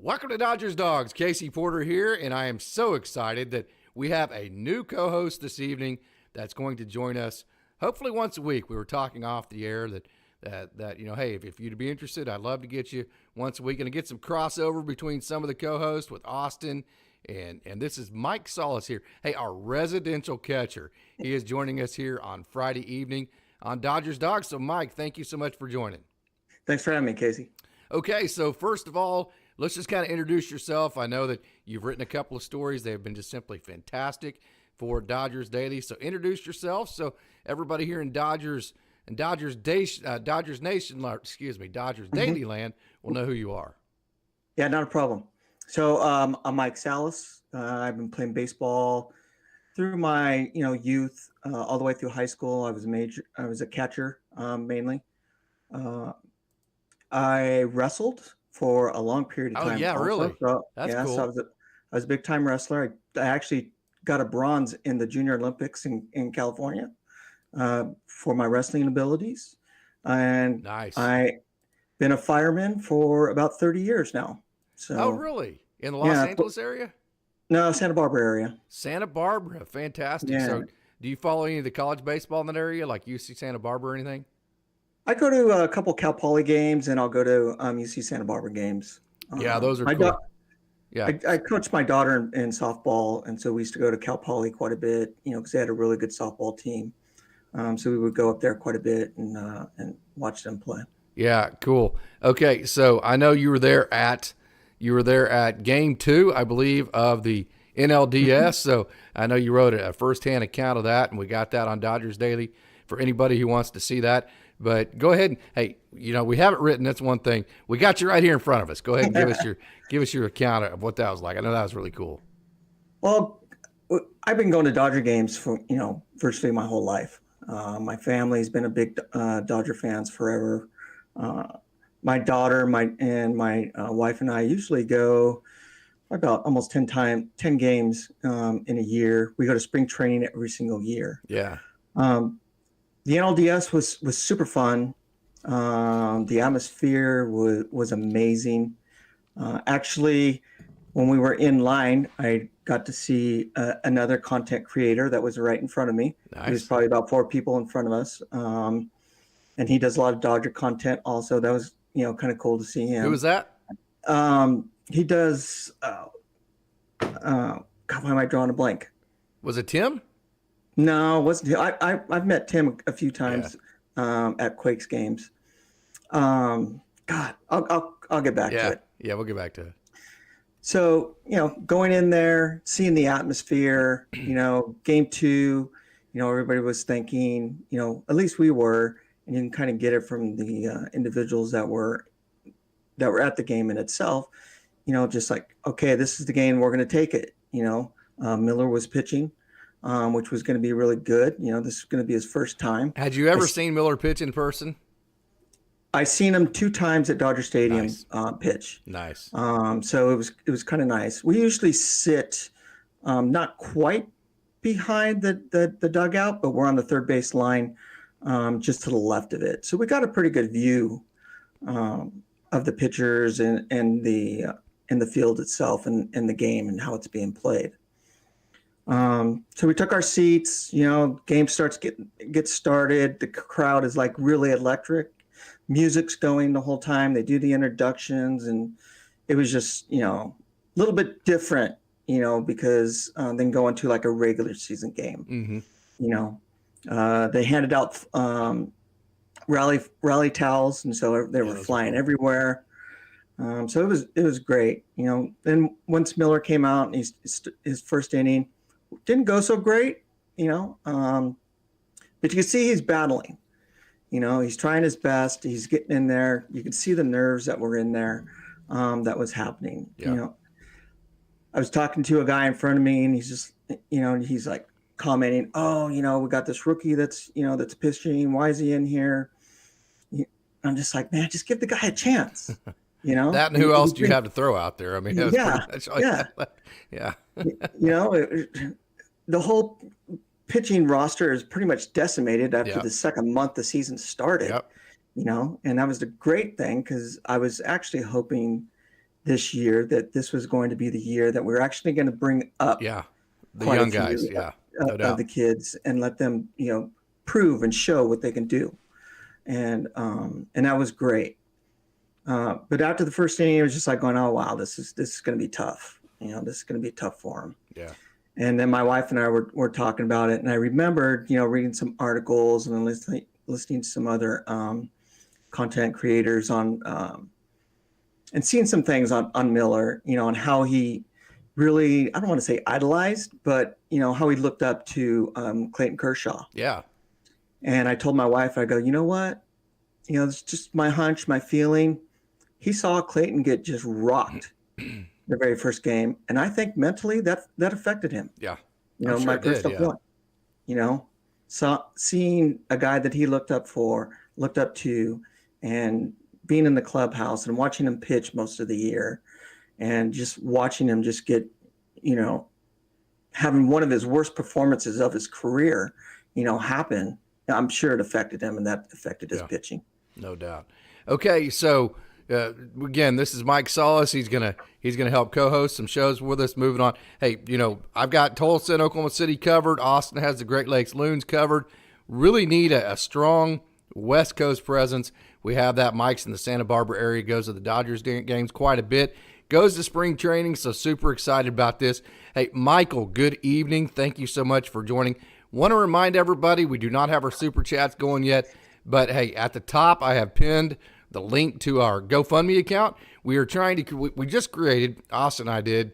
Welcome to Dodgers Dogs. Casey Porter here, and I am so excited that we have a new co-host this evening that's going to join us hopefully once a week. We were talking off the air that hey, if you'd be interested, I'd love to get you once a week and to get some crossover between some of the co-hosts with Austin and this is Mike Solis here. Hey, our residential catcher. He is joining us here on Friday evening on Dodgers Dogs. So Mike, thank you so much for joining. Thanks for having me, Casey. Okay, so first of all, let's just kind of introduce yourself. I know that you've written a couple of stories. They have been just simply fantastic for Dodgers Daily. So introduce yourself so everybody here in Dodgers Daily Land will know who you are. Yeah, not a problem. So I'm Mike Salas. I've been playing baseball through my youth, all the way through high school. I was a catcher mainly. I wrestled for a long period of time. Oh yeah, also. really? So, That's cool. So I was a big time wrestler. I actually got a bronze in the Junior Olympics in California for my wrestling abilities. And nice. I've been a fireman for about 30 years now. So. Oh really? In the Los Angeles area? No, Santa Barbara area. Santa Barbara, fantastic. Yeah. So do you follow any of the college baseball in that area, like UC Santa Barbara or anything? I go to a couple Cal Poly games, and I'll go to UC Santa Barbara games. Yeah, those are cool. I coached my daughter in softball, and so we used to go to Cal Poly quite a bit, because they had a really good softball team. So we would go up there quite a bit and watch them play. Yeah, cool. Okay, so I know you were there at game 2, I believe, of the NLDS. So I know you wrote a firsthand account of that, and we got that on Dodgers Daily for anybody who wants to see that. But go ahead and, hey, we have it written. That's one thing. We got you right here in front of us. Go ahead and give us your account of what that was like. I know that was really cool. Well, I've been going to Dodger games for virtually my whole life. My family's been a big Dodger fans forever. My daughter, my wife and I usually go about almost 10 games in a year. We go to spring training every single year. Yeah. The NLDS was super fun. The atmosphere was amazing. Actually, when we were in line, I got to see another content creator that was right in front of me. Nice. He was probably about 4 people in front of us. And he does a lot of Dodger content also. That was, kind of cool to see him. Who was that? He does, God, why am I drawing a blank? Was it Tim? No, it wasn't. I've met Tim a few times at Quakes games. God, I'll get back to it. Yeah, we'll get back to it. So, going in there, seeing the atmosphere, game 2, everybody was thinking, at least we were, and you can kind of get it from the individuals that were at the game in itself, just like, okay, this is the game, we're going to take it. Miller was pitching. Which was going to be really good. This is going to be his first time. Had you ever seen Miller pitch in person? I seen him 2 times at Dodger Stadium. Nice. Pitch. Nice. So it was kind of nice. We usually sit not quite behind the dugout, but we're on the third base line, just to the left of it. So we got a pretty good view of the pitchers and the field itself and the game and how it's being played. So we took our seats, game gets started. The crowd is like really electric. Music's going the whole time. They do the introductions, and it was just, a little bit different, because than going to like a regular season game. Mm-hmm. They handed out rally towels, and so they were flying everywhere. So it was great. Then once Miller came out and his first inning, didn't go so great, but you can see he's battling. He's trying his best. He's getting in there. You can see the nerves that were in there that was happening. Yeah. I was talking to a guy in front of me, and he's just, he's like commenting, oh, we got this rookie that's pitching. Why is he in here? I'm just like, man, just give the guy a chance. That and who else do you have to throw out there? I mean, yeah. The whole pitching roster is pretty much decimated after the second month the season started. Yep. And that was the great thing, because I was actually hoping this year that this was going to be the year that we're actually going to bring up Yeah. The quite a young few guys. Yeah. No of doubt. the kids and let them, prove and show what they can do. And that was great. But after the first inning, it was just like going, "Oh wow, this is going to be tough. This is going to be tough for them." Yeah. And then my wife and I were talking about it, and I remembered, reading some articles and then listening to some other content creators on and seeing some things on Miller, on how he really, I don't want to say idolized, but how he looked up to Clayton Kershaw. Yeah. And I told my wife, I go, you know what? It's just my hunch, my feeling. He saw Clayton get just rocked the very first game, and I think mentally that affected him. Yeah. I'm sure My it did. personal Yeah. feeling. Seeing a guy that he looked up to, and being in the clubhouse and watching him pitch most of the year, and just watching him just get, having one of his worst performances of his career, happen. I'm sure it affected him, and that affected his pitching. No doubt. Okay, so again, this is Mike Solis. He's gonna help co-host some shows with us. Moving on. Hey, I've got Tulsa and Oklahoma City covered. Austin has the Great Lakes Loons covered. Really need a strong West Coast presence. We have that. Mike's in the Santa Barbara area. Goes to the Dodgers games quite a bit. Goes to spring training. So super excited about this. Hey, Michael. Good evening. Thank you so much for joining. Want to remind everybody we do not have our super chats going yet. But, hey, at the top, I have pinned the link to our GoFundMe account. We are trying to – we just created – Austin and I did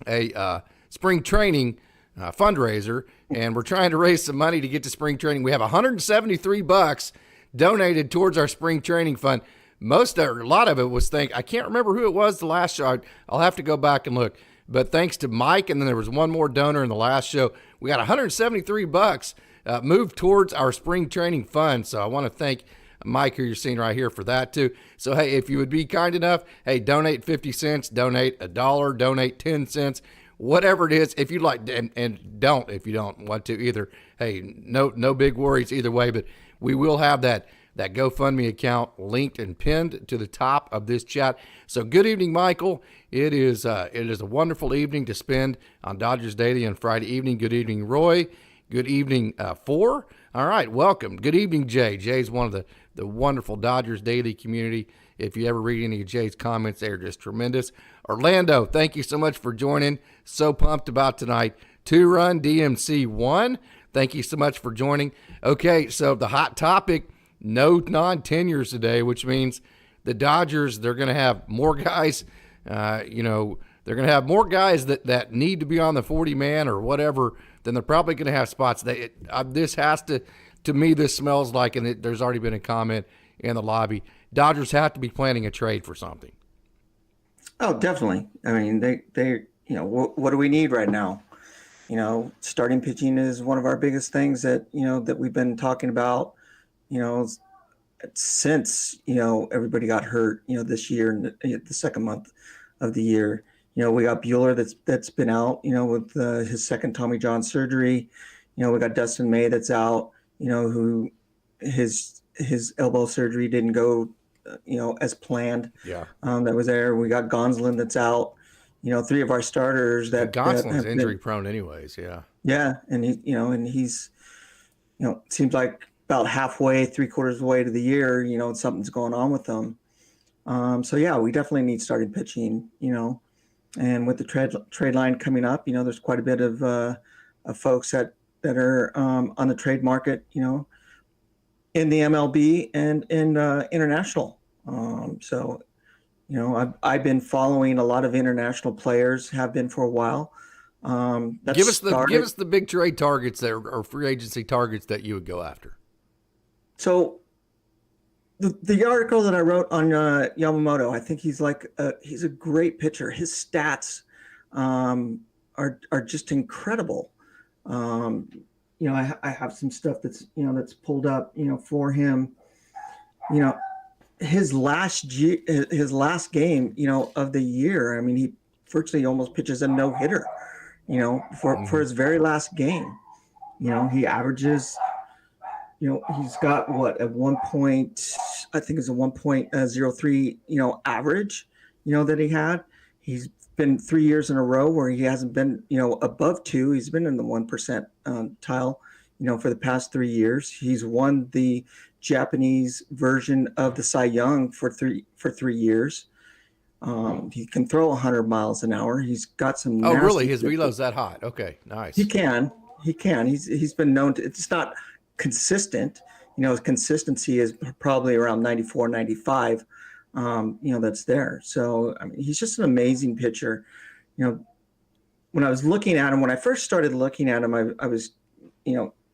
a spring training fundraiser, and we're trying to raise some money to get to spring training. We have $173 donated towards our spring training fund. A lot of it was I can't remember who it was the last show. I'll have to go back and look. But thanks to Mike, and then there was one more donor in the last show. We got $173 moved towards our spring training fund. So I want to thank Mike, who you're seeing right here, for that too. So, hey, if you would be kind enough, hey, donate 50 cents, donate $1, donate 10 cents, whatever it is. If you like, and don't if you don't want to either. Hey, no big worries either way. But we will have that GoFundMe account linked and pinned to the top of this chat. So good evening, Michael. It is a wonderful evening to spend on Dodgers Daily on Friday evening. Good evening, Roy. Good evening, Four. All right, welcome. Good evening, Jay. Jay's one of the wonderful Dodgers Daily community. If you ever read any of Jay's comments, they're just tremendous. Orlando, thank you so much for joining. So pumped about tonight. 2-run DMC 1. Thank you so much for joining. Okay, so the hot topic, no non-tenures today, which means the Dodgers, they're going to have more guys, they're going to have more guys that need to be on the 40-man or whatever, then they're probably going to have spots. This has to me, this smells like, and there's already been a comment in the lobby, Dodgers have to be planning a trade for something. Oh, definitely. I mean, they what do we need right now? Starting pitching is one of our biggest things that we've been talking about, since, everybody got hurt, this year, in the second month of the year. We got Bueller that's been out, with his second Tommy John surgery. We got Dustin May that's out, who his elbow surgery didn't go, as planned. Yeah. That was there. We got Gonsolin that's out. Three of our starters that Gonsolin's injury prone anyways. Yeah. Yeah. And he's, seems like about halfway, 3/4 of the way to the year, something's going on with them. So yeah, we definitely need starting pitching, and with the trade line coming up, there's quite a bit of folks that are on the trade market, in the MLB and in international. So, I've been following a lot of international players, have been for a while. Give us the big trade targets or free agency targets that you would go after. So the article that I wrote on Yamamoto, I think he's a great pitcher. His stats are just incredible. I have some stuff that's pulled up, for him. His last game, of the year. I mean, he virtually almost pitches a no-hitter, for his very last game. He averages. He's got what, at 1 point, I think it's a 1.03, average, that he had. He's been 3 years in a row where he hasn't been, above two. He's been in the 1% tile, for the past 3 years. He's won the Japanese version of the Cy Young for 3 years. He can throw 100 miles an hour. He's got some. Oh, really? His velo's that hot? Okay, nice. He can. He's been known to. It's not consistent. His consistency is probably around 94, 95. That's there. So I mean, he's just an amazing pitcher. When I was looking at him, when I first started looking at him, I was,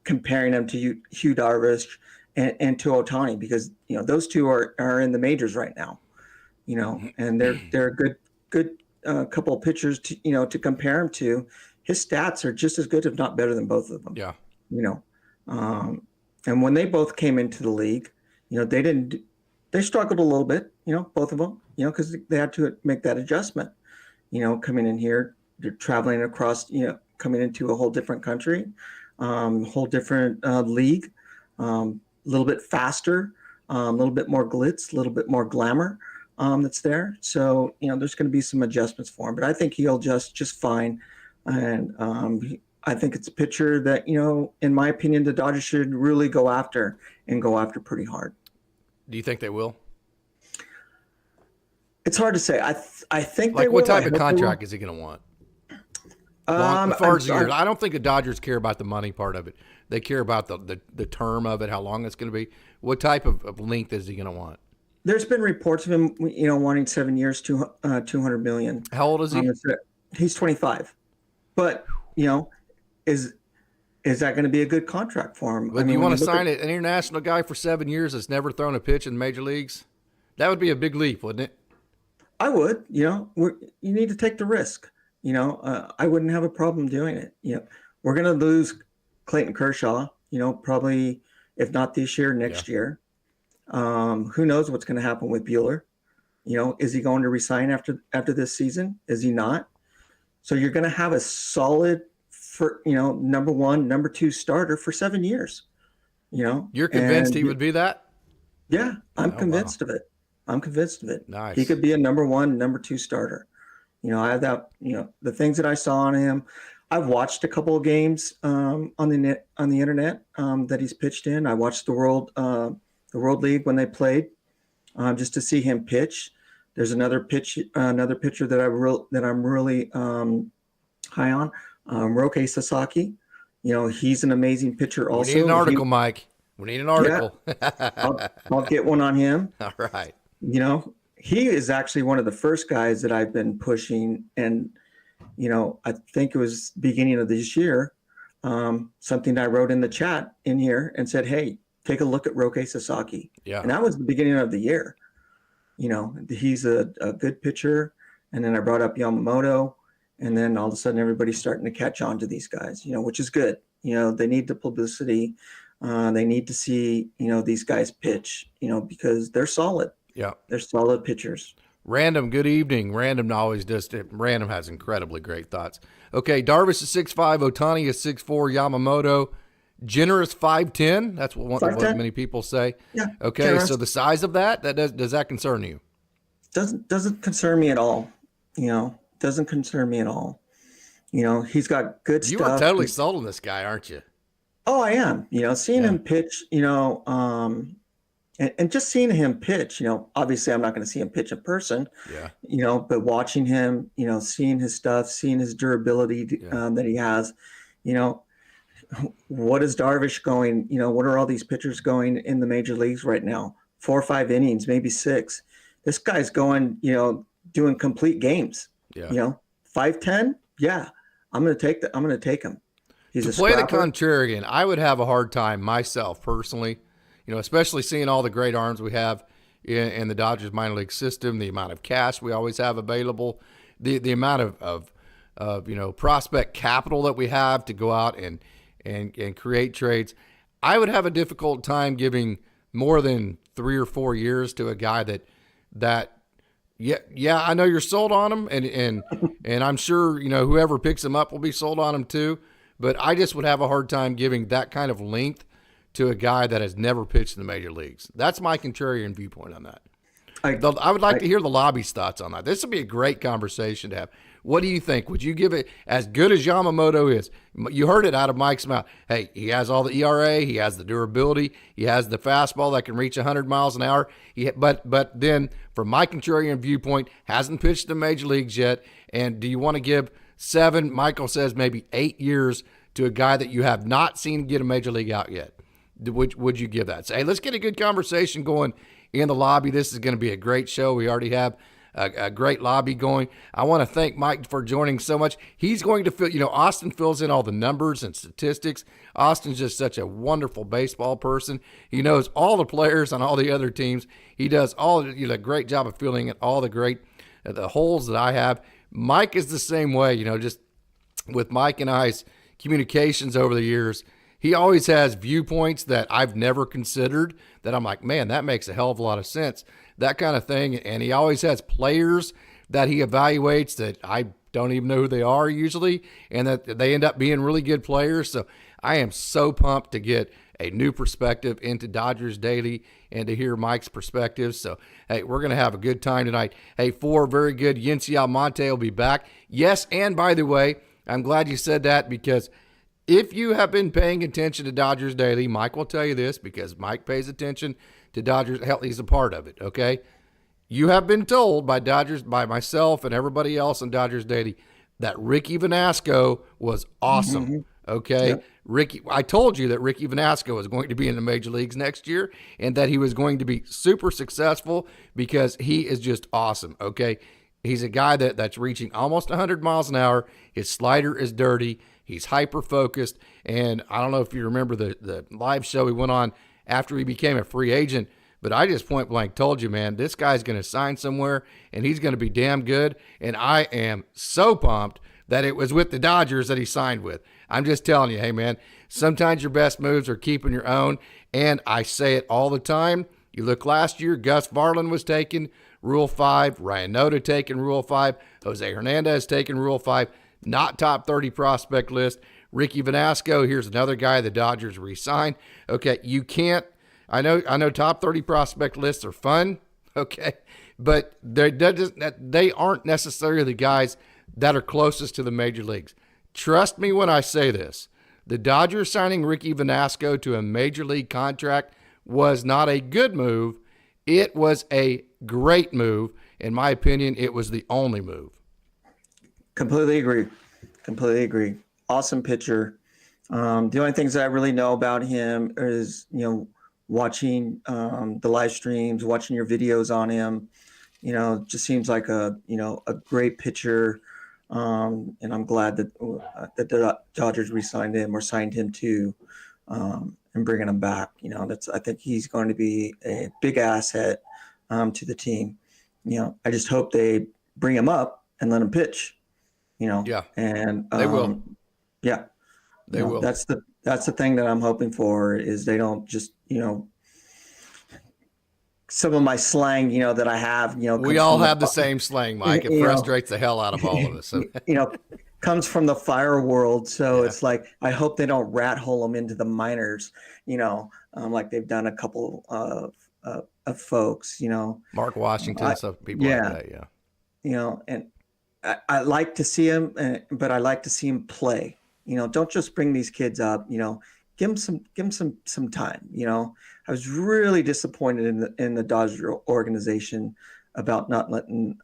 comparing him to Hugh Darvish and to Ohtani, because those two are in the majors right now. And they're a good couple of pitchers to compare him to. His stats are just as good, if not better, than both of them. Yeah. And when they both came into the league, they struggled a little bit, both of them, because they had to make that adjustment, coming in here, they're traveling across, coming into a whole different country, whole different league, a little bit faster, a little bit more glitz, a little bit more glamour that's there. So, there's going to be some adjustments for him, but I think he'll just fine. And I think it's a pitcher that, in my opinion, the Dodgers should really go after pretty hard. Do you think they will? It's hard to say. I think like they what will. type of contract is he going to want? As far as the years, I don't think the Dodgers care about the money part of it. They care about the term of it, how long it's going to be. What type of length is he going to want? There's been reports of him, wanting 7 years, $200 million. How old is he? He's 25. But is that going to be a good contract for him? But you want to sign an international guy for 7 years that's never thrown a pitch in the major leagues? That would be a big leap, wouldn't it? I would. You need to take the risk. I wouldn't have a problem doing it. We're going to lose Clayton Kershaw, probably, if not this year, next year. Who knows what's going to happen with Buehler? Is he going to resign after this season? Is he not? So you're going to have a solid, number one, number two starter for 7 years. You're convinced he would be that? Yeah, I'm convinced of it. I'm convinced of it. Nice. He could be a number one, number two starter. I have that. The things that I saw on him. I've watched a couple of games on the internet that he's pitched in. I watched the World League when they played, just to see him pitch. There's another pitcher that I'm really high on, Roque Sasaki. He's an amazing pitcher also. We need an article, Mike. We need an article. Yeah, I'll get one on him. All right. He is actually one of the first guys that I've been pushing. And, I think it was beginning of this year, something I wrote in the chat in here and said, hey, take a look at Roque Sasaki. Yeah. And that was the beginning of the year. He's a good pitcher. And then I brought up Yamamoto. And then all of a sudden everybody's starting to catch on to these guys, which is good. They need the publicity. They need to see, these guys pitch, because they're solid. Yeah. They're solid pitchers. Random, good evening. Random always does. Random has incredibly great thoughts. Okay, Darvish is 6'5", Ohtani is 6'4", Yamamoto, generous 5'10". That's what many people say. Yeah. Okay, generous. So the size of that does that concern you? Doesn't concern me at all. Doesn't concern me at all. He's got good stuff. You are totally sold on this guy, aren't you? Oh, I am. Seeing him pitch. And just seeing him pitch, obviously I'm not going to see him pitch in person, but watching him, seeing his stuff, seeing his durability that he has, what is Darvish going, what are all these pitchers going in the major leagues right now? 4 or 5 innings, maybe 6. This guy's going, doing complete games, 5-10. Yeah. I'm going to take him. He's to a play scrapper. the contrarian, I would have a hard time myself personally, especially seeing all the great arms we have in the Dodgers minor league system, the amount of cash we always have available, the amount of prospect capital that we have to go out and create trades. I would have a difficult time giving more than 3 or 4 years to a guy that I know you're sold on him, and I'm sure whoever picks him up will be sold on him too. But I just would have a hard time giving that kind of length to a guy that has never pitched in the major leagues. That's my contrarian viewpoint on that. I would like to hear the lobby's thoughts on that. This would be a great conversation to have. What do you think? Would you give it as good as Yamamoto is? You heard it out of Mike's mouth. Hey, he has all the ERA, he has the durability, he has the fastball that can reach 100 miles an hour. But then, from my contrarian viewpoint, hasn't pitched in the major leagues yet. And do you want to give 7? Michael says maybe 8 years to a guy that you have not seen get a major league out yet. Would you give that? Say, hey, let's get a good conversation going in the lobby. This is going to be a great show. We already have a great lobby going. I want to thank Mike for joining so much. He's going to fill, Austin fills in all the numbers and statistics. Austin's just such a wonderful baseball person. He knows all the players on all the other teams. He does a great job of filling in all the holes that I have. Mike is the same way, just with Mike and I's communications over the years. He always has viewpoints that I've never considered that I'm like, man, that makes a hell of a lot of sense, that kind of thing. And he always has players that he evaluates that I don't even know who they are usually, and that they end up being really good players. So I am so pumped to get a new perspective into Dodgers Daily and to hear Mike's perspective. So, hey, we're going to have a good time tonight. Hey, 4 very good. Yency Almonte will be back. Yes, and by the way, I'm glad you said that, because if you have been paying attention to Dodgers Daily, Mike will tell you this, because Mike pays attention to Dodgers. Hell, he's a part of it, okay? You have been told by myself and everybody else in Dodgers Daily that Ricky Vanasco was awesome, okay? Yep. I told you that Ricky Vanasco was going to be in the major leagues next year and that he was going to be super successful because he is just awesome, okay? He's a guy that's reaching almost 100 miles an hour. His slider is dirty. He's hyper-focused, and I don't know if you remember the live show he went on after he became a free agent, but I just point-blank told you, man, this guy's going to sign somewhere, and he's going to be damn good, and I am so pumped that it was with the Dodgers that he signed with. I'm just telling you, hey, man, sometimes your best moves are keeping your own, and I say it all the time. You look last year, Gus Varlin was taken, Rule 5, Ryan Noda taken Rule 5, Jose Hernandez taken Rule 5, not top 30 prospect list. Ricky Vanasco, here's another guy the Dodgers re-signed. Okay, you can't, I know top 30 prospect lists are fun, okay, but they aren't necessarily the guys that are closest to the major leagues. Trust me when I say this. The Dodgers signing Ricky Vanasco to a major league contract was not a good move. It was a great move. In my opinion, it was the only move. Completely agree. Awesome pitcher. The only things that I really know about him is, watching the live streams, watching your videos on him. Just seems like a great pitcher. And I'm glad that the Dodgers re-signed him or signed him too, and bringing him back. I think he's going to be a big asset to the team. I just hope they bring him up and let him pitch. Yeah, and they will. Yeah, they will. That's the thing that I'm hoping for, is they don't just some of my slang that I have we all have the same slang, Mike. It frustrates the hell out of all of us. So. Comes from the fire world, so it's like I hope they don't rat hole them into the minors. Like they've done a couple of folks. Mark Washington, stuff, people like that. Yeah. And I like to see him, but I like to see him play. Don't just bring these kids up. Give him some time. I was really disappointed in the Dodger organization about not letting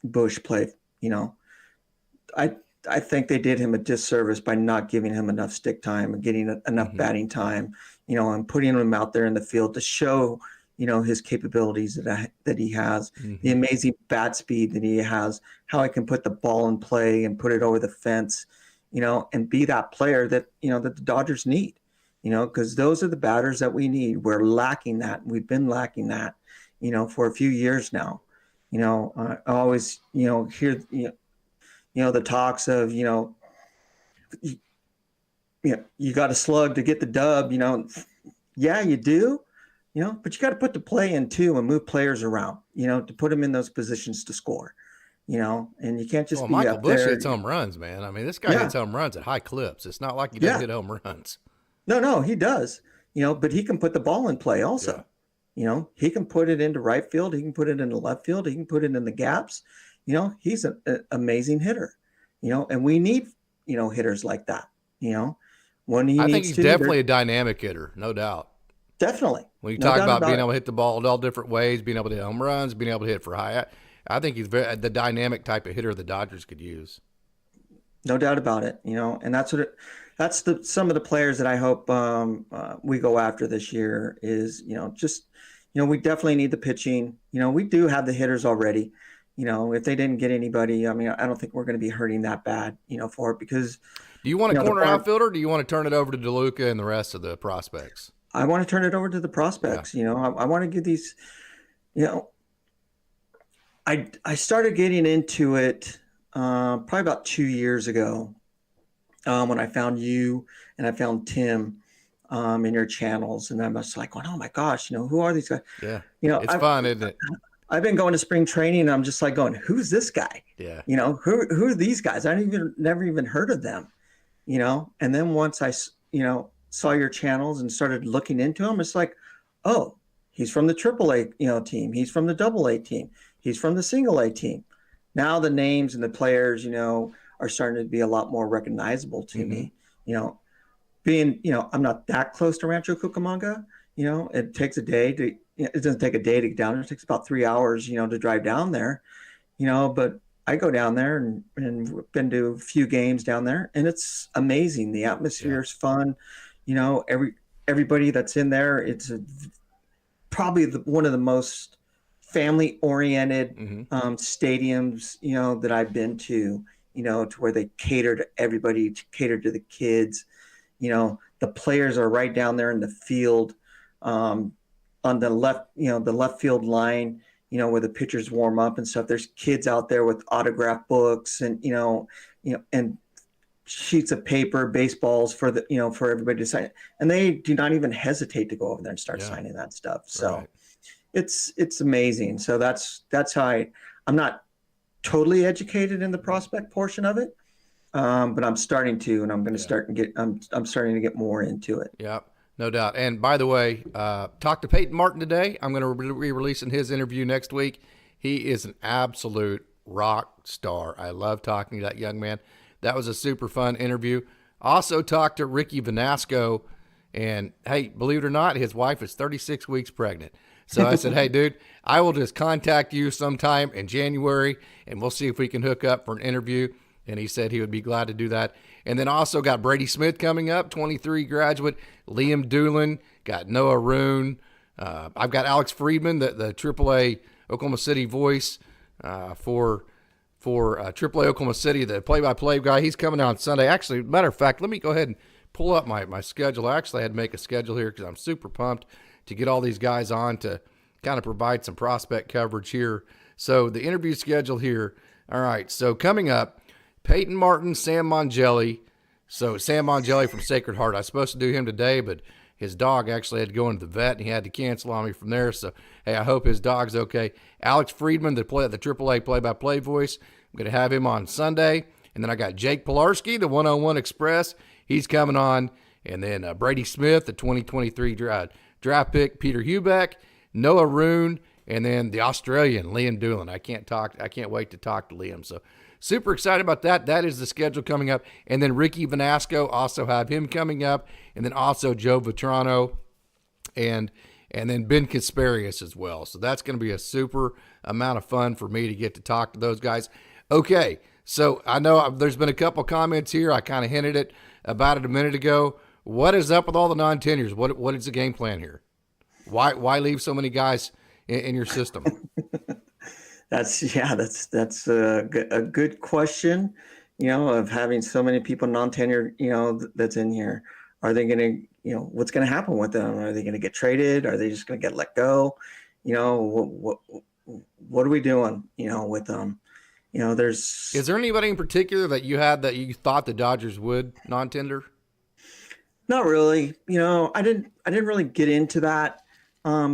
Bush play. I think they did him a disservice by not giving him enough stick time and getting enough batting time. And putting him out there in the field to show his capabilities that he has, the amazing bat speed that he has, how he can put the ball in play and put it over the fence, and be that player that, that the Dodgers need, because those are the batters that we need. We're lacking that. We've been lacking that, for a few years now. I always, hear, the talks of, you got to slug to get the dub, yeah, you do. But you got to put the play in too and move players around, to put them in those positions to score, and you can't just be Michael up Bush there. Hits home runs, man. I mean, this guy hits home runs at high clips. It's not like he doesn't hit home runs. No, he does, but he can put the ball in play also, He can put it into right field. He can put it into left field. He can put it in the gaps. He's an amazing hitter, and we need, hitters like that, when he I think needs he's to. definitely a dynamic hitter, no doubt. Definitely. When you No talk doubt about being it. able to hit the ball in all different ways, being able to hit home runs, being able to hit for high, I think he's the dynamic type of hitter the Dodgers could use. No doubt about it, and that's some of the players that I hope we go after this year is, we definitely need the pitching. We do have the hitters already. If they didn't get anybody, I mean, I don't think we're going to be hurting that bad, for it, because Do you want a corner outfielder, or do you want to turn it over to DeLuca and the rest of the prospects? I want to turn it over to the prospects. Yeah. I want to give these, I started getting into it probably about 2 years ago when I found you and I found Tim in your channels, and I was like, oh my gosh, who are these guys? Yeah, it's fun, isn't it? I've been going to spring training, and I'm just like going, who's this guy? Yeah. Who are these guys? I never even heard of them, And then once I, saw your channels and started looking into them, it's like, oh, he's from the AAA, team. He's from the AA team. He's from the single A team. Now the names and the players, are starting to be a lot more recognizable to me. Being, I'm not that close to Rancho Cucamonga. It takes a day to. It doesn't take a day to get down there. It takes about 3 hours, to drive down there. But I go down there and been to a few games down there, and it's amazing. The atmosphere is fun. Everybody that's in there, it's probably one of the most family-oriented stadiums, that I've been to, to where they cater to everybody, cater to the kids. The players are right down there in the field, on the left, the left field line, where the pitchers warm up and stuff. There's kids out there with autograph books and, and sheets of paper, baseballs for for everybody to sign. And they do not even hesitate to go over there and start signing that stuff. So it's amazing. So that's how I'm not totally educated in the prospect portion of it. But I'm starting to, and I'm going to start and I'm starting to get more into it. Yeah, no doubt. And by the way, talk to Peyton Martin today. I'm going to be releasing his interview next week. He is an absolute rock star. I love talking to that young man. That was a super fun interview. Also talked to Ricky Vanasco, and hey, believe it or not, his wife is 36 weeks pregnant. So I said, hey, dude, I will just contact you sometime in January, and we'll see if we can hook up for an interview. And he said he would be glad to do that. And then also got Brady Smith coming up, 23 graduate, Liam Doolin, got Noah Roon. I've got Alex Friedman, the AAA Oklahoma City voice for AAA Oklahoma City, the play-by-play guy. He's coming out on Sunday. Actually, matter of fact, let me go ahead and pull up my schedule. I actually had to make a schedule here because I'm super pumped to get all these guys on to kind of provide some prospect coverage here. So the interview schedule here. All right, so coming up, Peyton Martin, Sam Mongelli. So Sam Mongelli from Sacred Heart. I was supposed to do him today, but his dog actually had to go into the vet, and he had to cancel on me from there. So, hey, I hope his dog's okay. Alex Friedman, the AAA play-by-play voice. I'm going to have him on Sunday. And then I got Jake Pilarski, the 101 Express. He's coming on. And then Brady Smith, the 2023 draft pick, Peter Hubeck, Noah Roon, and then the Australian, Liam Doolin. I can't wait to talk to Liam. So, super excited about that. That is the schedule coming up. And then Ricky Vanasco, also have him coming up. And then also Joe Vitrano and then Ben Kasparius as well. So that's going to be a super amount of fun for me to get to talk to those guys. Okay, so I know there's been a couple comments here. I kind of hinted about it a minute ago. What is up with all the non-tenures? What is the game plan here? Why leave so many guys in your system? That's a good question, of having so many people non-tenured, that's in here. Are they going to, what's going to happen with them? Are they going to get traded? Are they just going to get let go? What are we doing, with them? Is there anybody in particular that you had that you thought the Dodgers would non-tender? Not really. I didn't really get into that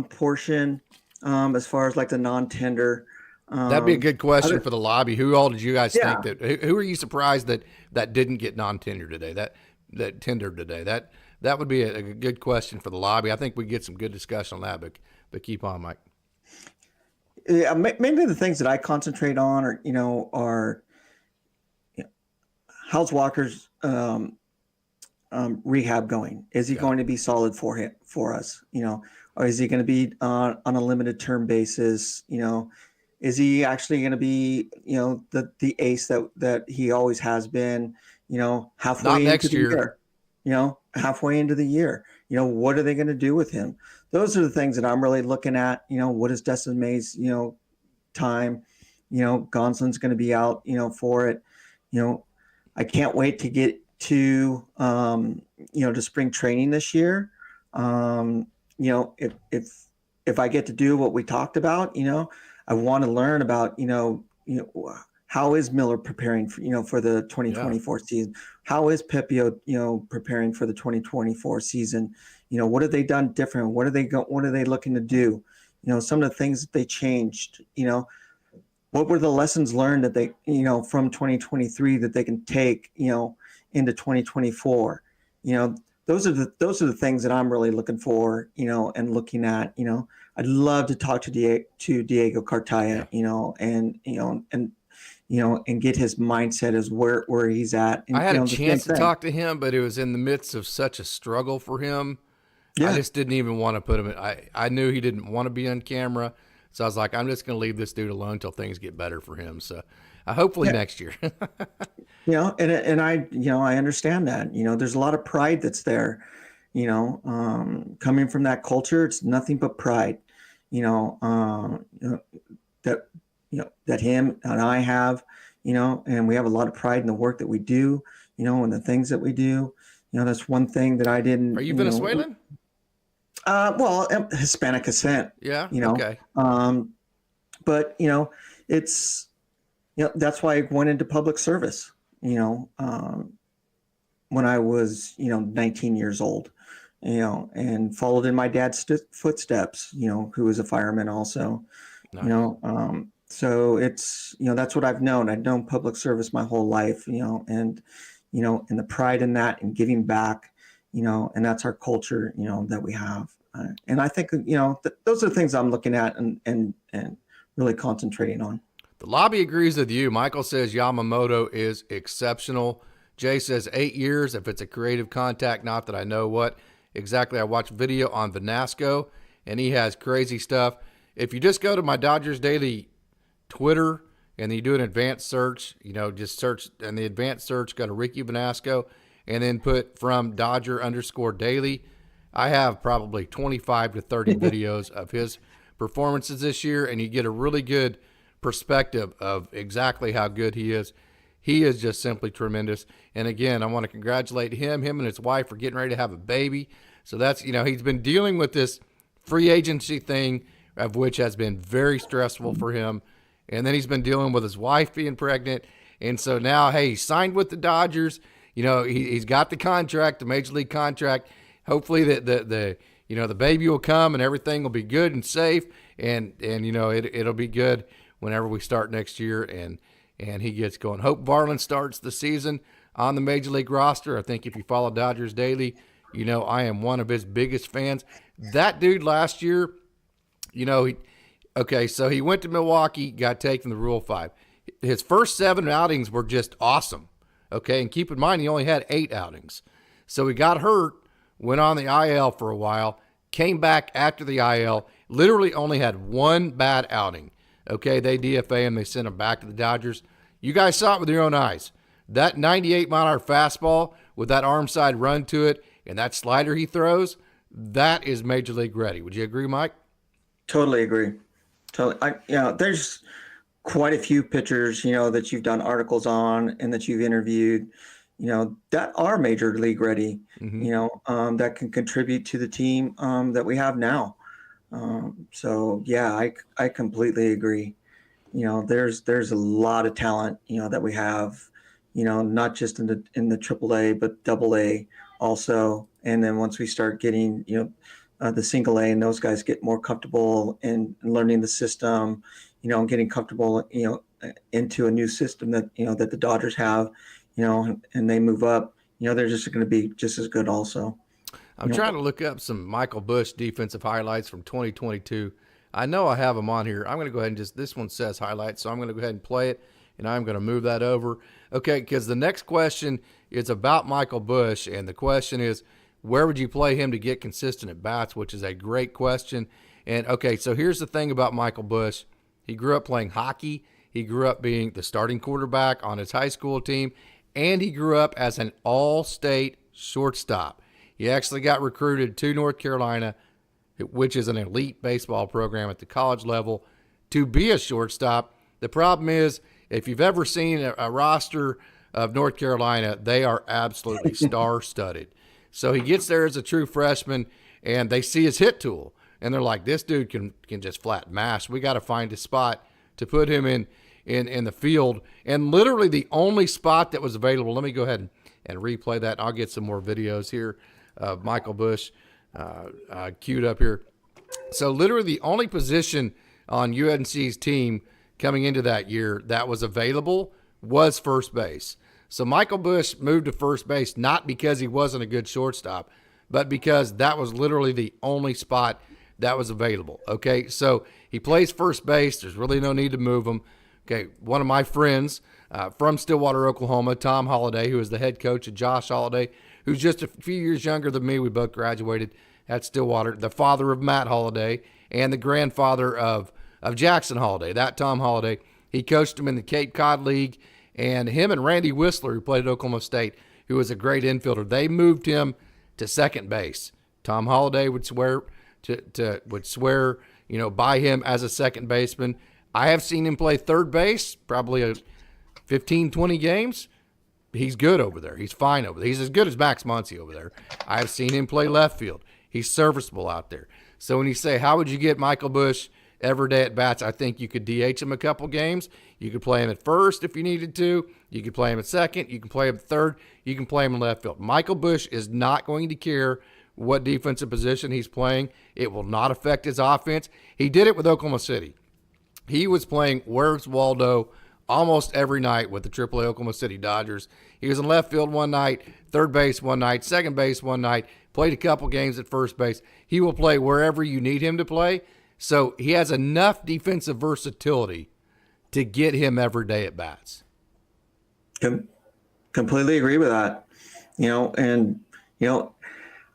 portion as far as like the non-tender. That'd be a good question for the lobby. Who all did you guys think who are you surprised that didn't get non-tendered today? That tendered today. That would be a good question for the lobby. I think we get some good discussion on that. But But keep on, Mike. Yeah, mainly the things that I concentrate on are how's Walker's rehab going? Is he going to be solid for us? Or is he going to be on a limited term basis? Is he actually going to be the ace that he always has been? Not Halfway into next the year. year. Halfway into the year. What are they going to do with him? Those are the things that I'm really looking at. What is Dustin May's time? Gonsolin's going to be out for it. I can't wait to get to spring training this year. If I get to do what we talked about, I want to learn about how is Miller preparing for the 2024 season? How is Pepio preparing for the 2024 season? What have they done different? What are they looking to do? Some of the things that they changed. What were the lessons learned that they from 2023 that they can take into 2024? Those are the things that I'm really looking for, and looking at. I'd love to talk to Diego Cartaya, and get his mindset as where he's at. And, I had a chance to talk to him, but it was in the midst of such a struggle for him. Yeah. I just didn't even want to put him in. I knew he didn't want to be on camera, so I was like, I'm just going to leave this dude alone until things get better for him. So hopefully next year. And I understand that. There's a lot of pride that's there. Coming from that culture, it's nothing but pride. That him and I have, and we have a lot of pride in the work that we do, and the things that we do. That's one thing that I didn't. Are you Venezuelan? Well, Hispanic descent. Yeah. Okay. But it's that's why I went into public service. When I was 19 years old, and followed in my dad's footsteps. Who was a fireman also. Nice. So it's that's what I've known. I've known public service my whole life. And the pride in that and giving back. And that's our culture. That we have. And I think those are the things I'm looking at and really concentrating on. The lobby agrees with you. Michael says Yamamoto is exceptional. Jay says 8 years if it's a creative contact, not that I know what exactly. I watched video on Vanasco, and he has crazy stuff. If you just go to my Dodgers Daily Twitter and you do an advanced search, just search, and the advanced search, go to Ricky Vanasco, and then put from Dodger_Daily. I have probably 25 to 30 videos of his performances this year, and you get a really good perspective of exactly how good he is. He is just simply tremendous. And again, I want to congratulate him and his wife for getting ready to have a baby. So that's, he's been dealing with this free agency thing, of which has been very stressful for him. And then he's been dealing with his wife being pregnant. And so now, hey, he signed with the Dodgers. He's got the contract, the major league contract. Hopefully the baby will come and everything will be good and safe. And it'll be good whenever we start next year and he gets going. Hope Varland starts the season on the major league roster. I think if you follow Dodgers Daily, I am one of his biggest fans. That dude last year, so he went to Milwaukee, got taken to the Rule 5. His first 7 outings were just awesome. Okay, and keep in mind he only had 8 outings. So he got hurt, went on the IL for a while, came back after the IL, literally only had 1 bad outing. Okay, they DFA him, they sent him back to the Dodgers. You guys saw it with your own eyes. That 98-mile-an-hour fastball with that arm side run to it and that slider he throws, that is major league ready. Would you agree, Mike? Totally agree. Totally. There's quite a few pitchers, that you've done articles on and that you've interviewed, that are major league ready, that can contribute to the team that we have now. So yeah, I completely agree. There's a lot of talent, that we have, not just in the AAA, but AA also. And then once we start getting, the single A and those guys get more comfortable in learning the system, and getting comfortable, into a new system that, that the Dodgers have, and they move up, they're just going to be just as good also. I'm trying to look up some Michael Bush defensive highlights from 2022. I know I have them on here. I'm going to go ahead and this one says highlights, so I'm going to go ahead and play it, and I'm going to move that over. Okay, because the next question is about Michael Bush, and the question is, where would you play him to get consistent at bats, which is a great question. And, okay, so here's the thing about Michael Bush. He grew up playing hockey. He grew up being the starting quarterback on his high school team, and he grew up as an all-state shortstop. He actually got recruited to North Carolina, which is an elite baseball program at the college level, to be a shortstop. The problem is, if you've ever seen a roster of North Carolina, they are absolutely star-studded. So he gets there as a true freshman, and they see his hit tool, and they're like, this dude can just flat mash. We got to find a spot to put him in the field. And literally the only spot that was available, let me go ahead and replay that. I'll get some more videos here of Michael Bush queued up here. So literally the only position on UNC's team coming into that year that was available was first base. So Michael Bush moved to first base not because he wasn't a good shortstop, but because that was literally the only spot that was available. Okay, so he plays first base. There's really no need to move him. Okay, one of my friends from Stillwater, Oklahoma, Tom Holliday, who is the head coach of Josh Holliday, who's just a few years younger than me. We both graduated at Stillwater, the father of Matt Holliday and the grandfather of Jackson Holliday, that Tom Holliday. He coached him in the Cape Cod League, and him and Randy Whistler, who played at Oklahoma State, who was a great infielder, they moved him to second base. Tom Holliday would swear by him as a second baseman. I have seen him play third base, probably 15, 20 games. He's good over there. He's fine over there. He's as good as Max Muncy over there. I've seen him play left field. He's serviceable out there. So when you say, how would you get Michael Bush every day at bats, I think you could DH him a couple games. You could play him at first if you needed to. You could play him at second. You can play him at third. You can play him in left field. Michael Bush is not going to care what defensive position he's playing. It will not affect his offense. He did it with Oklahoma City. He was playing Where's Waldo almost every night with the AAA Oklahoma City Dodgers. He was in left field one night, third base one night, second base one night, played a couple games at first base. He will play wherever you need him to play. So he has enough defensive versatility to get him every day at bats. Completely agree with that.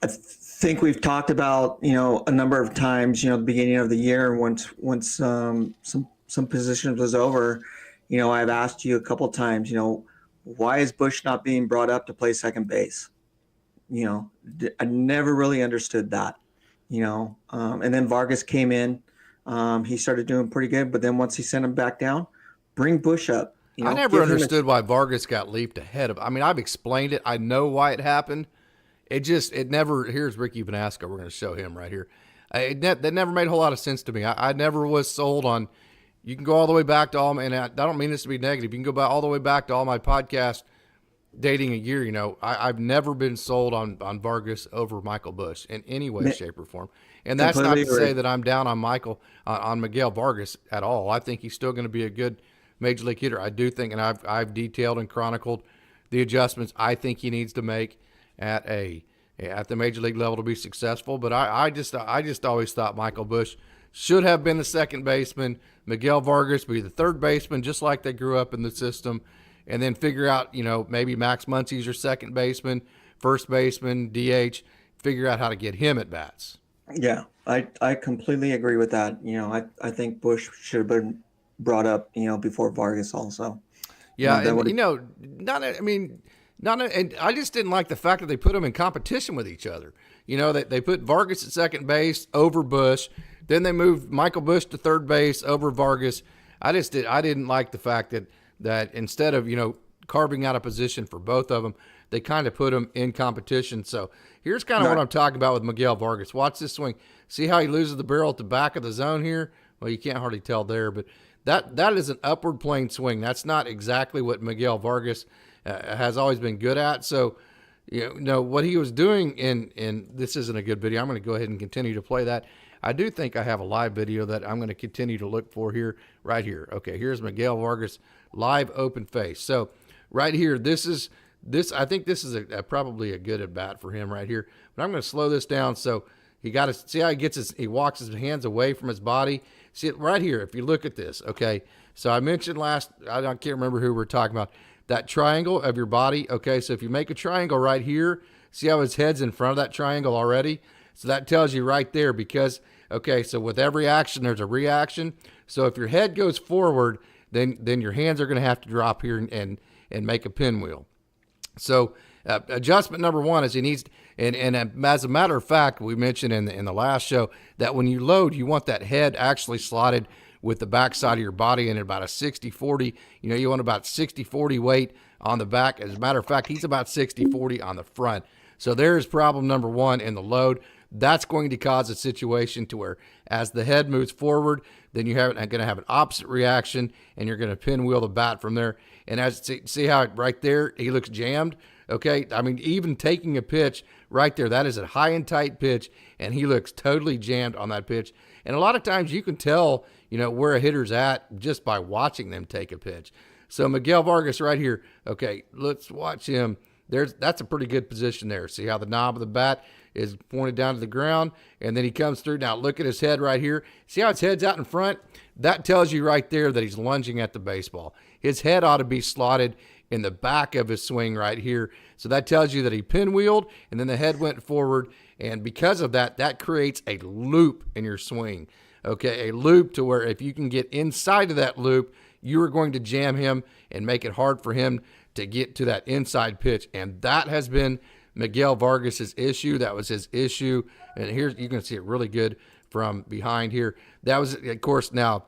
I think we've talked about, a number of times, the beginning of the year, once some positions was over, I've asked you a couple of times, why is Bush not being brought up to play second base? I never really understood that, and then Vargas came in. He started doing pretty good, but then once he sent him back down, bring Bush up. I never understood why Vargas got leaped ahead of. I mean, I've explained it. I know why it happened. It never, here's Ricky Vanasco. We're going to show him right here. That never made a whole lot of sense to me. I never was sold on, you can go all the way back to all, and I don't mean this to be negative. You can go all the way back to all my podcasts dating a year. I've never been sold on Vargas over Michael Bush in any way, shape, or form. And that's not to say that I'm down on Miguel Vargas at all. I think he's still going to be a good major league hitter. I do think, and I've detailed and chronicled the adjustments I think he needs to make at the major league level to be successful. But I just always thought Michael Bush should have been the second baseman, Miguel Vargas be the third baseman, just like they grew up in the system, and then figure out, maybe Max Muncy's your second baseman, first baseman, DH, figure out how to get him at bats. Yeah, I completely agree with that. I think Bush should have been brought up, before Vargas also. Yeah, and I just didn't like the fact that they put them in competition with each other. They put Vargas at second base over Bush. Then they moved Michael Bush to third base over Vargas. I didn't like the fact that instead of, carving out a position for both of them, they kind of put them in competition. So here's kind of what I'm talking about with Miguel Vargas. Watch this swing. See how he loses the barrel at the back of the zone here? Well, you can't hardly tell there, but that is an upward plane swing. That's not exactly what Miguel Vargas has always been good at. So, what he was doing in this isn't a good video. I'm going to go ahead and continue to play that. I do think I have a live video that I'm going to continue to look for here, right here. Okay, here's Miguel Vargas live open face. So right here, this is I think this is probably a good at bat for him right here. But I'm going to slow this down. So he got to see how he walks his hands away from his body. See it right here. If you look at this, okay. So I mentioned I can't remember who we're talking about, that triangle of your body. Okay. So if you make a triangle right here, see how his head's in front of that triangle already. So that tells you right there because, okay, so with every action, there's a reaction. So if your head goes forward, then your hands are going to have to drop here and make a pinwheel. So adjustment number one is he needs, and as a matter of fact, we mentioned in the last show that when you load, you want that head actually slotted with the back side of your body and at about a 60-40. You want about 60-40 weight on the back. As a matter of fact, he's about 60-40 on the front. So there's problem number one in the load. That's going to cause a situation to where as the head moves forward, then you're going to have an opposite reaction and you're going to pinwheel the bat from there. And see how right there, he looks jammed. Okay. I mean, even taking a pitch right there, that is a high and tight pitch and he looks totally jammed on that pitch. And a lot of times you can tell, where a hitter's at just by watching them take a pitch. So Miguel Vargas right here. Okay. Let's watch him. That's a pretty good position there. See how the knob of the bat is pointed down to the ground, and then he comes through. Now look at his head right here. See how his head's out in front? That tells you right there that he's lunging at the baseball. His head ought to be slotted in the back of his swing right here. So that tells you that he pinwheeled, and then the head went forward, and because of that, that creates a loop in your swing. Okay, a loop to where if you can get inside of that loop, you are going to jam him and make it hard for him to get to that inside pitch. And that has been Miguel Vargas's issue. That was his issue. And here's, you can see it really good from behind here. That was, of course, now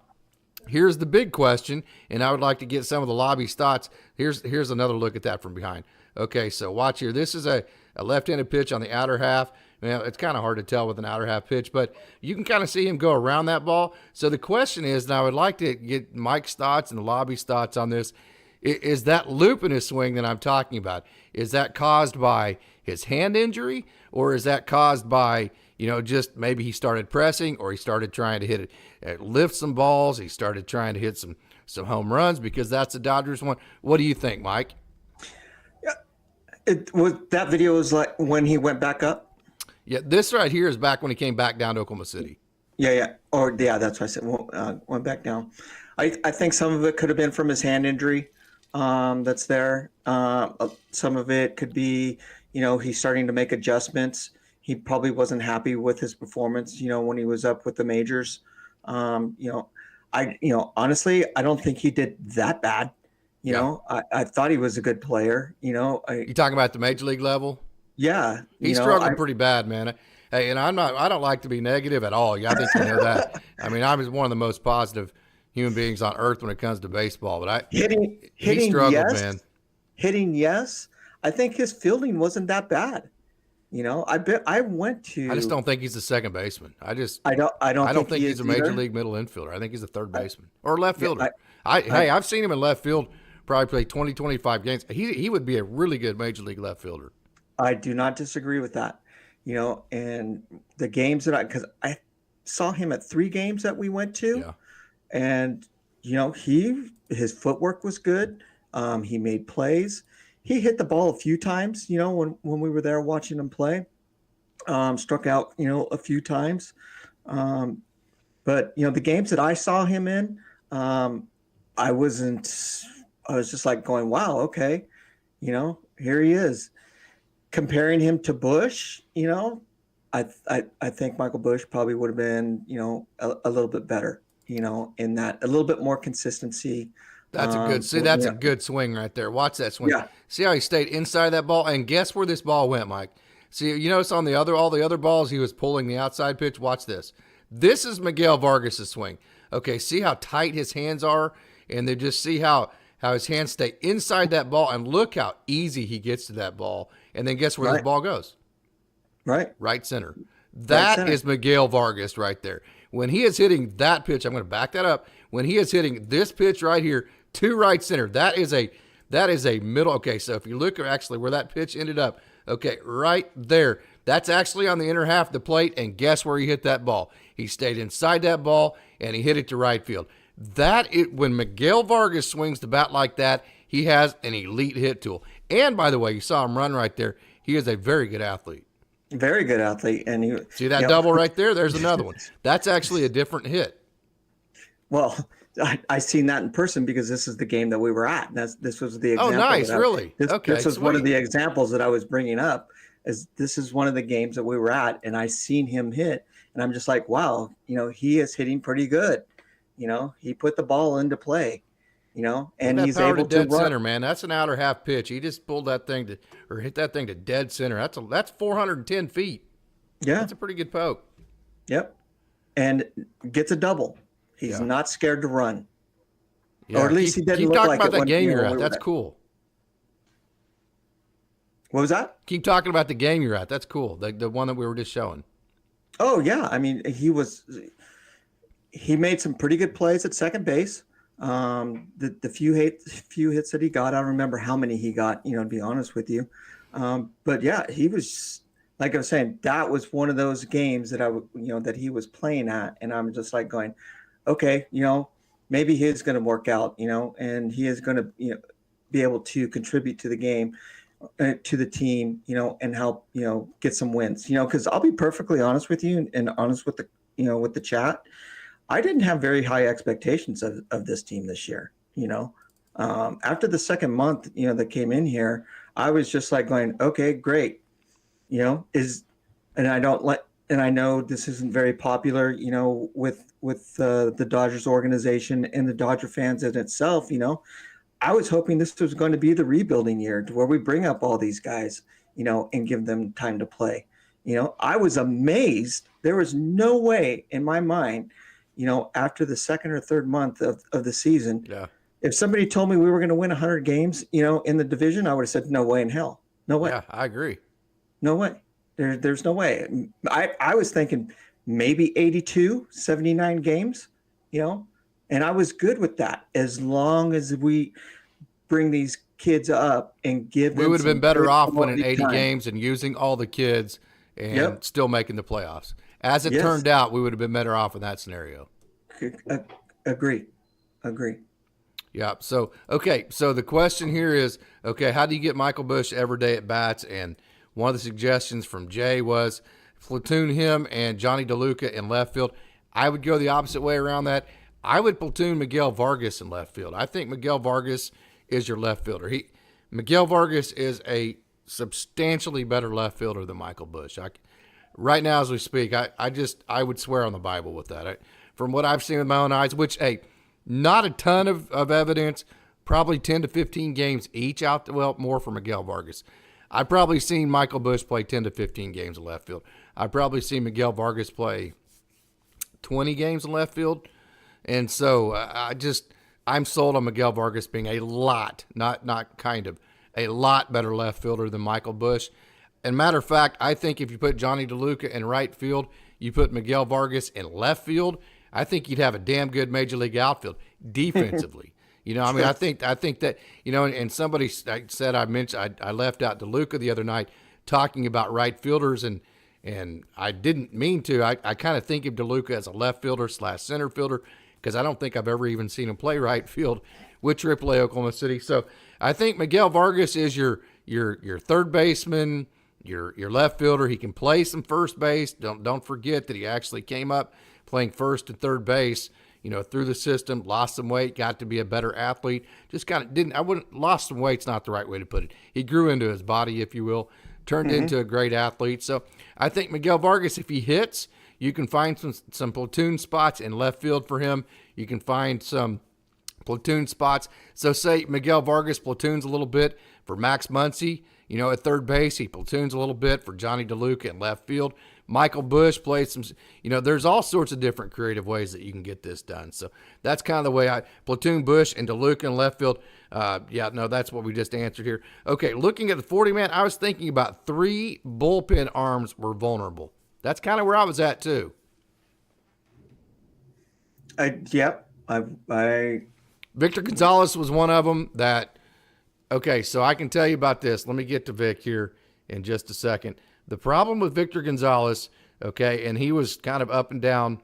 here's the big question. And I would like to get some of the lobby's thoughts. Here's another look at that from behind. Okay, so watch here. This is a left-handed pitch on the outer half. Well, it's kind of hard to tell with an outer half pitch, but you can kind of see him go around that ball. So the question is, and I would like to get Mike's thoughts and the lobby's thoughts on this, is that loop in his swing that I'm talking about, is that caused by his hand injury, or is that caused by, just maybe he started pressing, or he started trying to hit it, lift some balls, he started trying to hit some home runs, because that's the Dodgers one. What do you think, Mike? Yeah, that video was like when he went back up. Yeah, this right here is back when he came back down to Oklahoma City. Yeah. That's what I said. Went back down. I think some of it could have been from his hand injury. That's there. Some of it could be, he's starting to make adjustments. He probably wasn't happy with his performance, when he was up with the majors. Honestly, I don't think he did that bad. I thought he was a good player. You talking about the major league level? Yeah. He struggled pretty bad, man. Hey, and I don't like to be negative at all. Yeah, I think you know that. I mean, I'm one of the most positive human beings on earth when it comes to baseball, but hitting he struggled, yes, man. Hitting, yes. I think his fielding wasn't that bad. I just don't think he's a second baseman. I don't think he's a major league middle infielder. I think he's a third baseman or left fielder. I've seen him in left field probably play 20, 25 games. He would be a really good major league left fielder. I do not disagree with that. And the games because I saw him at 3 games that we went to. Yeah. And, his footwork was good. He made plays. He hit the ball a few times, when we were there watching him play. Struck out, a few times. But, the games that I saw him in, I was just like going, wow, okay. Here he is. Comparing him to Bush, I think Michael Bush probably would have been, a little bit better, in that a little bit more consistency. That's a good swing right there. Watch that swing. Yeah. See how he stayed inside that ball, and guess where this ball went, Mike? See, you notice on all the other balls he was pulling the outside pitch. Watch this. This is Miguel Vargas' swing. Okay, see how tight his hands are, and then just see how his hands stay inside that ball, and look how easy he gets to that ball. And then guess where this ball goes? Right center. That is Miguel Vargas right there. When he is hitting that pitch, I'm going to back that up. When he is hitting this pitch right here to right center, that is a middle. Okay, so if you look at actually where that pitch ended up, okay, right there, that's actually on the inner half of the plate, and guess where he hit that ball? He stayed inside that ball, and he hit it to right field. When Miguel Vargas swings the bat like that, he has an elite hit tool. And by the way, you saw him run right there. He is a very good athlete. Very good athlete. And he, see that double right there? There's another one. That's actually a different hit. Well, I seen that in person because this is the game that we were at. This was the example. Oh, nice. Really? This was one of the examples that I was bringing up. This is one of the games that we were at, and I seen him hit, and I'm just like, wow, he is hitting pretty good. He put the ball into play, and he's able to dead run. Center, man. That's an outer half pitch. He just pulled that thing hit that thing to dead center. That's 410 feet. Yeah, that's a pretty good poke. Yep, and gets a double. He's not scared to run, or at least he didn't look like it. Keep talking about that game you're at. That's cool. What was that? Keep talking about the game you're at. That's cool. The one that we were just showing. Oh yeah, I mean he made some pretty good plays at second base. The few hits that he got, I don't remember how many he got. To be honest with you, but yeah, he was, like I was saying, that was one of those games that that he was playing at, and I'm just like going, okay, maybe he is going to work out, and he is going to be able to contribute to the game. To the team, and help, get some wins, because I'll be perfectly honest with you and honest with with the chat. I didn't have very high expectations of this team this year. After the second month, that came in here, I was just like going, okay, great. And I know this isn't very popular, with the Dodgers organization and the Dodger fans in itself, I was hoping this was going to be the rebuilding year to where we bring up all these guys, and give them time to play. I was amazed. There was no way in my mind, after the second or third month of the season, if somebody told me we were going to win 100 games, in the division, I would have said, no way in hell. No way. Yeah, I agree. No way. There's no way. I was thinking maybe 82, 79 games, and I was good with that as long as we bring these kids up and give them. We would have been better off winning 80 games and using all the kids and still making the playoffs. As it turned out, we would have been better off in that scenario. Agree. Yeah. So the question here is, how do you get Michael Busch every day at bats? And one of the suggestions from Jay was platoon him and Johnny DeLuca in left field. I would go the opposite way around that. I would platoon Miguel Vargas in left field. I think Miguel Vargas is your left fielder. Miguel Vargas is a substantially better left fielder than Michael Busch. Right now, as we speak, I would swear on the Bible with that. From what I've seen with my own eyes, which, not a ton of evidence, probably 10 to 15 games each out. Well, more for Miguel Vargas. I've probably seen Michael Busch play 10 to 15 games in left field. I've probably seen Miguel Vargas play 20 games in left field. And so I'm sold on Miguel Vargas being a lot better left fielder than Michael Busch. And matter of fact, I think if you put Johnny DeLuca in right field, you put Miguel Vargas in left field, I think you'd have a damn good major league outfield defensively. I think that, and somebody said I left out DeLuca the other night talking about right fielders, and I didn't mean to. I kind of think of DeLuca as a left fielder / center fielder, because I don't think I've ever even seen him play right field with AAA Oklahoma City. So I think Miguel Vargas is your third baseman, your left fielder. He can play some first base. Don't forget that he actually came up playing first and third base, through the system, lost some weight, got to be a better athlete. Just kind of lost some weight's not the right way to put it. He grew into his body, if you will, turned into a great athlete. So I think Miguel Vargas, if he hits, you can find some platoon spots in left field for him. You can find some platoon spots. So say Miguel Vargas platoons a little bit for Max Muncy, at third base. He platoons a little bit for Johnny DeLuca in left field. Michael Busch plays some, there's all sorts of different creative ways that you can get this done. So that's kind of the way I platoon Busch and DeLuca in left field. That's what we just answered here. Okay, looking at the 40-man, I was thinking about 3 bullpen arms were vulnerable. That's kind of where I was at too. Victor Gonzalez was one of them that, so I can tell you about this. Let me get to Vic here in just a second. The problem with Victor Gonzalez, and he was kind of up and down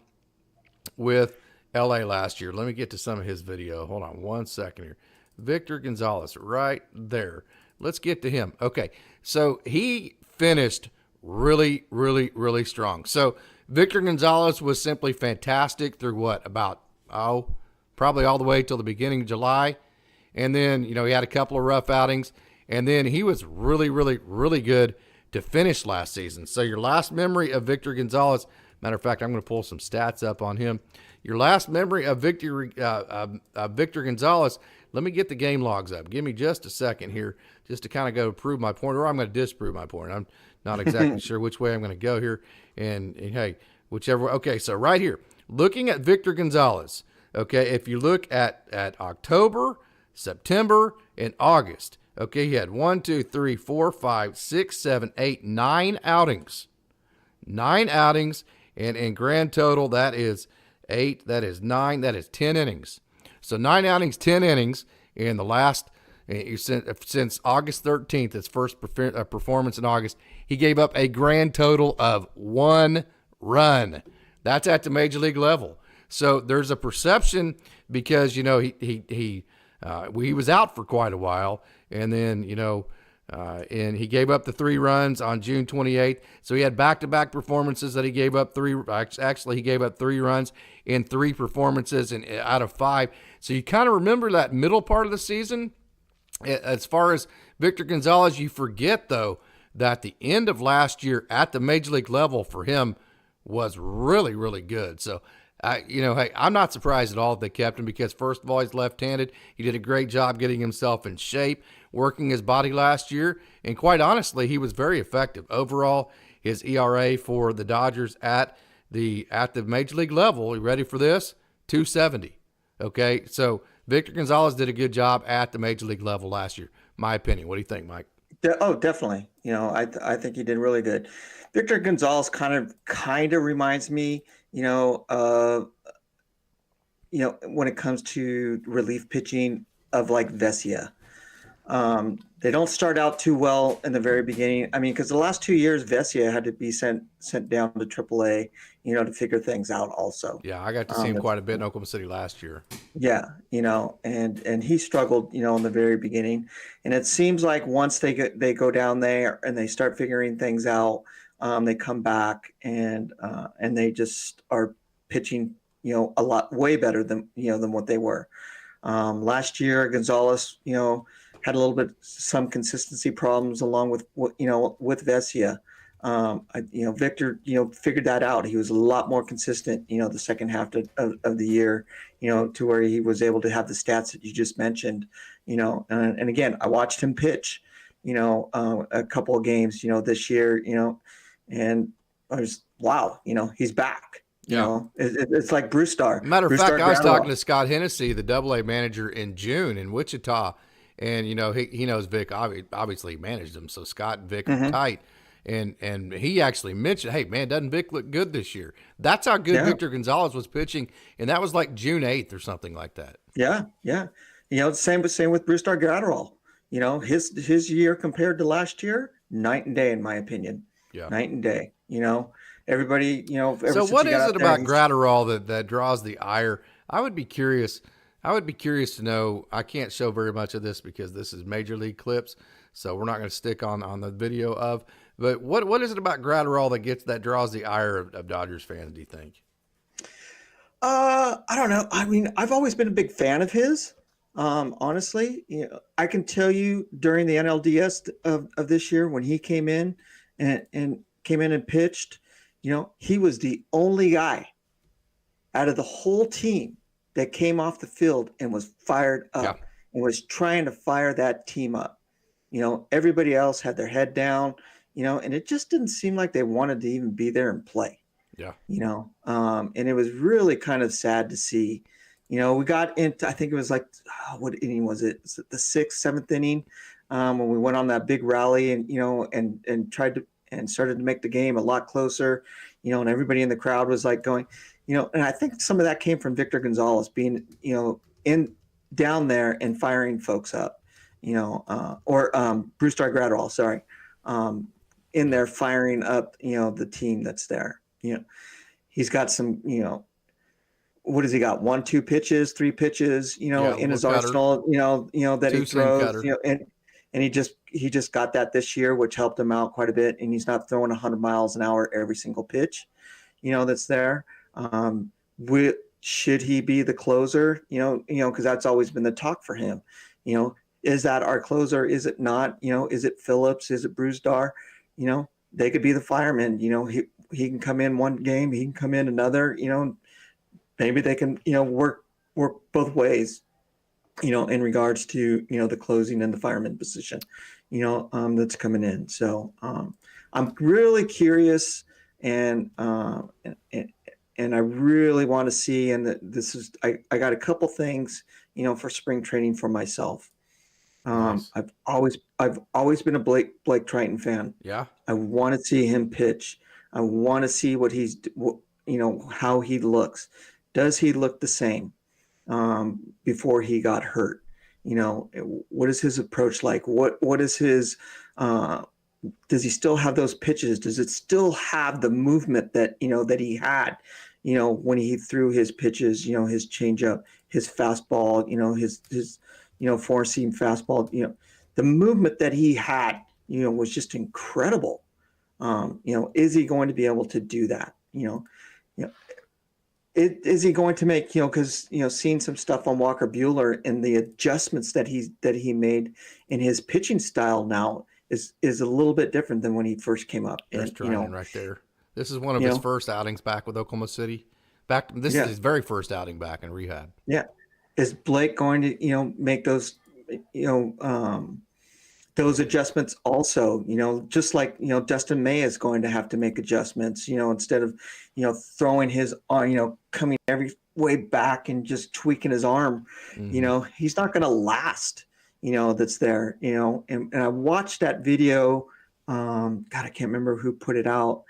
with LA last year. Let me get to some of his video. Hold on one second here. Victor Gonzalez, right there. Let's get to him. Okay, so he finished really, really, really strong. So Victor Gonzalez was simply fantastic through what, about, probably all the way till the beginning of July. And then, he had a couple of rough outings. And then he was really, really, really good to finish last season. So your last memory of Victor Gonzalez, matter of fact, I'm going to pull some stats up on him. Your last memory of Victor Gonzalez, let me get the game logs up. Give me just a second here just to kind of go prove my point, or I'm going to disprove my point. I'm not exactly sure which way I'm going to go here. And hey, whichever. Okay, so right here, looking at Victor Gonzalez, okay, if you look at October, September, and August, okay, he had 1, 2, 3, 4, 5, 6, 7, 8, 9 outings. 9 outings, and in grand total, that is 8, that is 9, that is 10 innings. So 9 outings, 10 innings in the last, since August 13th, his first performance in August, he gave up a grand total of 1 run. That's at the major league level. So there's a perception because, he was out for quite a while, and then, and he gave up the 3 runs on June 28th. So he had back-to-back performances that he gave up 3. Actually, he gave up 3 runs in 3 performances out of 5. So you kind of remember that middle part of the season. As far as Victor Gonzalez, you forget, though, that the end of last year at the major league level for him was really, really good. So, hey, I'm not surprised at all that they kept him because, first of all, he's left-handed. He did a great job getting himself in shape, working his body last year, and quite honestly, he was very effective. Overall, his ERA for the Dodgers at the major league level, you ready for this? 2.70. Okay, so Victor Gonzalez did a good job at the major league level last year. My opinion. What do you think, Mike? Oh, definitely. I think he did really good. Victor Gonzalez kind of reminds me, when it comes to relief pitching of like Vesia. They don't start out too well in the very beginning. I mean, because the last 2 years, Vesia had to be sent down to AAA, to figure things out also. Yeah, I got to see him quite a bit in Oklahoma City last year. Yeah, and he struggled, in the very beginning. And it seems like once they go down there and they start figuring things out, they come back and they just are pitching, a lot way better than what they were. Last year, Gonzalez, had a little bit some consistency problems along with with Vesia. Victor, figured that out. He was a lot more consistent, the second half of the year, to where he was able to have the stats that you just mentioned, and again, I watched him pitch, a couple of games, this year, and I was, wow, he's back. It's like Brewstar. Matter of fact, I was talking to Scott Hennessy, the AA manager, in June in Wichita. And, he knows Vic, obviously he managed him. So Scott and Vic are tight. And he actually mentioned, hey, man, doesn't Vic look good this year? That's how good Victor Gonzalez was pitching. And that was like June 8th or something like that. Yeah. Same with Brewstar Gratterall. His year compared to last year, night and day, in my opinion. Yeah. Night and day, everybody, So what is it about Gratterall that draws the ire? I would be curious to know. I can't show very much of this because this is major league clips, so we're not going to stick on the video of. But what is it about Gratterall that draws the ire of Dodgers fans? Do you think? I don't know. I mean, I've always been a big fan of his. Honestly, I can tell you during the NLDS of this year when he came in and pitched, he was the only guy out of the whole team that came off the field and was fired up and was trying to fire that team up. Everybody else had their head down, and it just didn't seem like they wanted to even be there and play. Yeah. And it was really kind of sad to see. We got into, I think it was like, what inning was it? Was it the 6th, 7th inning? When we went on that big rally and, and tried to, and started to make the game a lot closer, and everybody in the crowd was like going, and I think some of that came from Victor Gonzalez being, in down there and firing folks up, or Brewstar Gratterall, sorry, in there firing up, the team that's there. He's got some, what has he got? 1, 2 pitches, 3 pitches, Yeah, in his little cutter, arsenal, that he 2-seam throws, cutter. And he just got that this year, which helped him out quite a bit. And he's not throwing 100 miles an hour every single pitch, that's there. Should he be the closer? Because that's always been the talk for him. Is that our closer? Is it not? Is it Phillips? Is it Brewstar? They could be the fireman. He can come in one game, he can come in another. Maybe they can work both ways. In regards to the closing and the fireman position, that's coming in. So I'm really curious, and I really want to see. And this is I got a couple things for spring training for myself. Nice. I've always been a Blake Triton fan. Yeah. I want to see him pitch. I want to see what how he looks. Does he look the same before he got hurt? What is his approach like? What is his? Does he still have those pitches? Does it still have the movement that that he had? When he threw his pitches. His changeup, his fastball. His 4-seam fastball. The movement that he had. Was just incredible. Is he going to be able to do that? Is he going to make, because, seeing some stuff on Walker Buehler and the adjustments that he made in his pitching style now is a little bit different than when he first came up. There's And, Trinan right there. This is one of his first outings back with Oklahoma City. This is his very first outing back in rehab. Yeah. Is Blake going to, make those, those adjustments also, just like, Dustin May is going to have to make adjustments, instead of, throwing his, coming every way back and just tweaking his arm, he's not going to last, that's there, and I watched that video. God, I can't remember who put it out,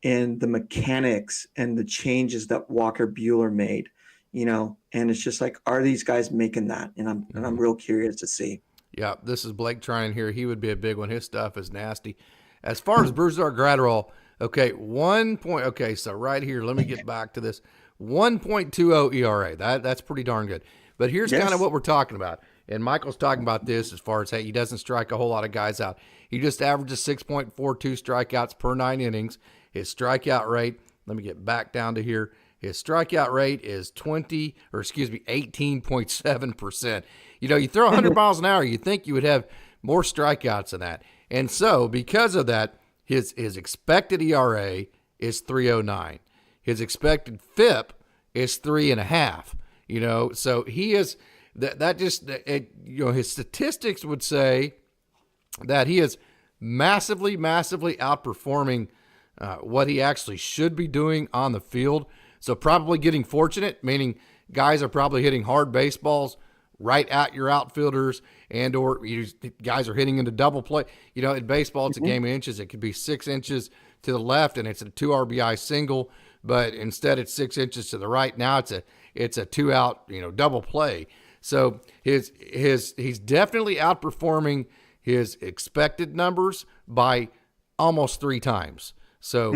and the mechanics and the changes that Walker Buehler made, and it's just like, are these guys making that? And I'm real curious to see. Yeah, this is Blake Trinan here. He would be a big one. His stuff is nasty. As far as Brewstar Gratterall, okay, 1 point. Okay, so right here, let me get back to this. 1.20 ERA. That's pretty darn good. But here's kind of what we're talking about. And Michael's talking about this as far as, hey, he doesn't strike a whole lot of guys out. He just averages 6.42 strikeouts per 9 innings. His strikeout rate, let me get back down to here. His strikeout rate is 18.7%. You throw 100 miles an hour, you think you would have more strikeouts than that. And so, because of that, his expected ERA is 3.09. His expected FIP is 3.5. So he is his statistics would say that he is massively outperforming what he actually should be doing on the field. So probably getting fortunate, meaning guys are probably hitting hard baseballs right at your outfielders, and or guys are hitting into double play. In baseball, it's a game of inches. It could be 6 inches to the left, and it's a 2 RBI single, but instead it's 6 inches to the right. Now it's a 2-out, double play. So he's definitely outperforming his expected numbers by almost 3 times. So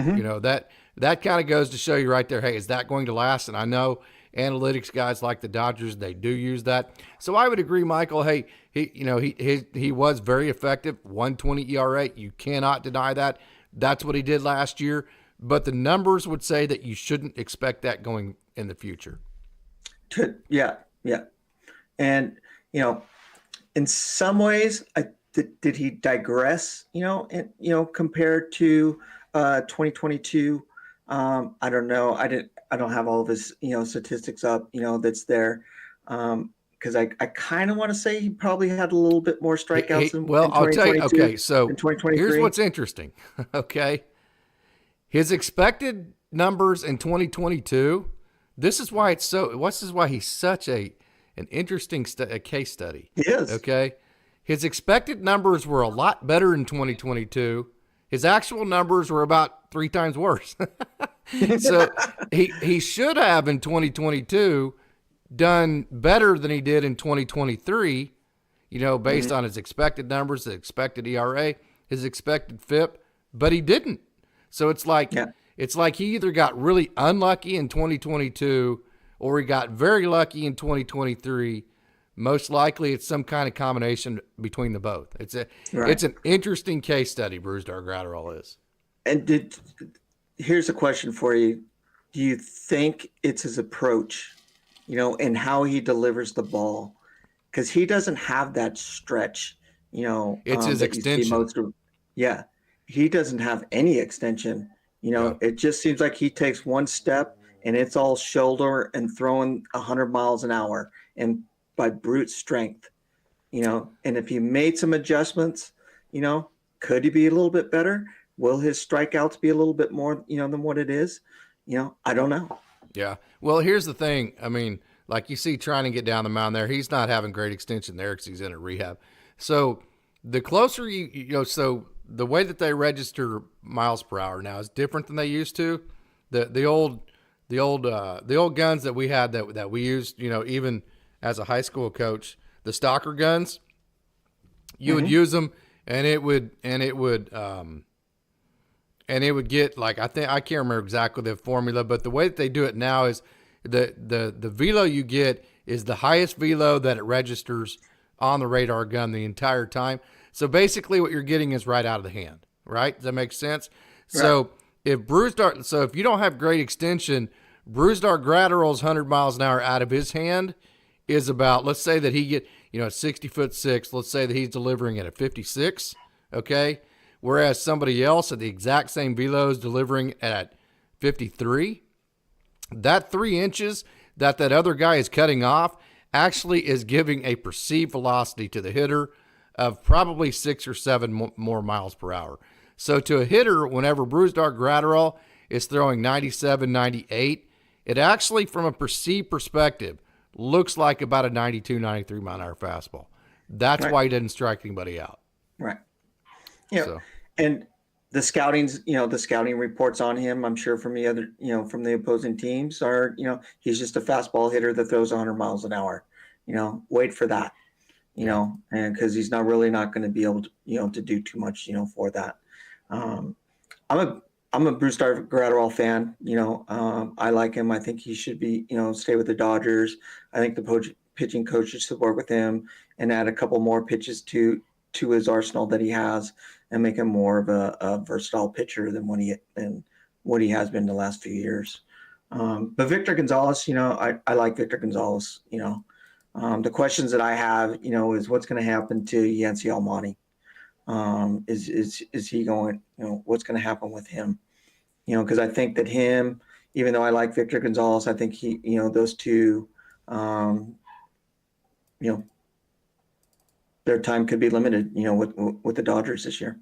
that kind of goes to show you right there, hey, is that going to last? And I know analytics guys like the Dodgers, they do use that. So I would agree, Michael. Hey, he was very effective. 1.20 ERA. You cannot deny that. That's what he did last year. But the numbers would say that you shouldn't expect that going in the future. Yeah. And in some ways, did he digress? Compared to 2022. I don't know. I don't have all of his, statistics up, that's there. Because I kind of want to say he probably had a little bit more strikeouts. I'll tell you. Okay, so in 2023. Here's what's interesting. Okay, his expected numbers in 2022. This is why he's such an interesting case study. He is. Okay, his expected numbers were a lot better in 2022. His actual numbers were about 3 times worse. So he should have in 2022 done better than he did in 2023, based on his expected numbers, the expected ERA, his expected FIP, but he didn't. So it's like he either got really unlucky in 2022 or he got very lucky in 2023. Most likely, it's some kind of combination between the both. It's an interesting case study. Brusdar Graterol is. And here's a question for you: do you think it's his approach, and how he delivers the ball? Because he doesn't have that stretch, It's his extension. Yeah, he doesn't have any extension. Yeah. It just seems like he takes one step and it's all shoulder and throwing 100 miles an hour and by brute strength, and if he made some adjustments, could he be a little bit better? Will his strikeouts be a little bit more, than what it is? I don't know. Yeah. Well, here's the thing. I mean, like you see trying to get down the mound there, he's not having great extension there because he's in a rehab. So the closer so the way that they register miles per hour now is different than they used to. The old guns that we had that we used, even as a high school coach, the Stalker guns, you would use them and it would get like, I can't remember exactly the formula, but the way that they do it now is the velo you get is the highest velo that it registers on the radar gun the entire time. So basically what you're getting is right out of the hand, right? Does that make sense? Right. So if you don't have great extension, Brusdar Graterol's 100 miles an hour out of his hand is about, let's say that he get, 60'6", let's say that he's delivering at a 56, okay? Whereas somebody else at the exact same velo is delivering at 53. That 3 inches that other guy is cutting off actually is giving a perceived velocity to the hitter of probably 6 or 7 more miles per hour. So to a hitter, whenever Brusdar Graterol is throwing 97, 98, it actually, from a perceived perspective, looks like about a 92, 93 mile an hour fastball. That's why he didn't strike anybody out. Right. And the scouting reports on him, I'm sure from the other, from the opposing teams are, he's just a fastball hitter that throws 100 miles an hour. Wait for that, and because he's not going to be able to, to do too much, for that. I'm a Brusdar Graterol fan. I like him. I think he should be, stay with the Dodgers. I think the pitching coach should work with him and add a couple more pitches to his arsenal that he has and make him more of a versatile pitcher than what he has been the last few years. But Victor Gonzalez, I like Victor Gonzalez. The questions that I have, is what's going to happen to Yancy Almonte? Is he going, what's going to happen with him? Because I think that him, even though I like Victor Gonzalez, I think he, those two, their time could be limited, with the Dodgers this year.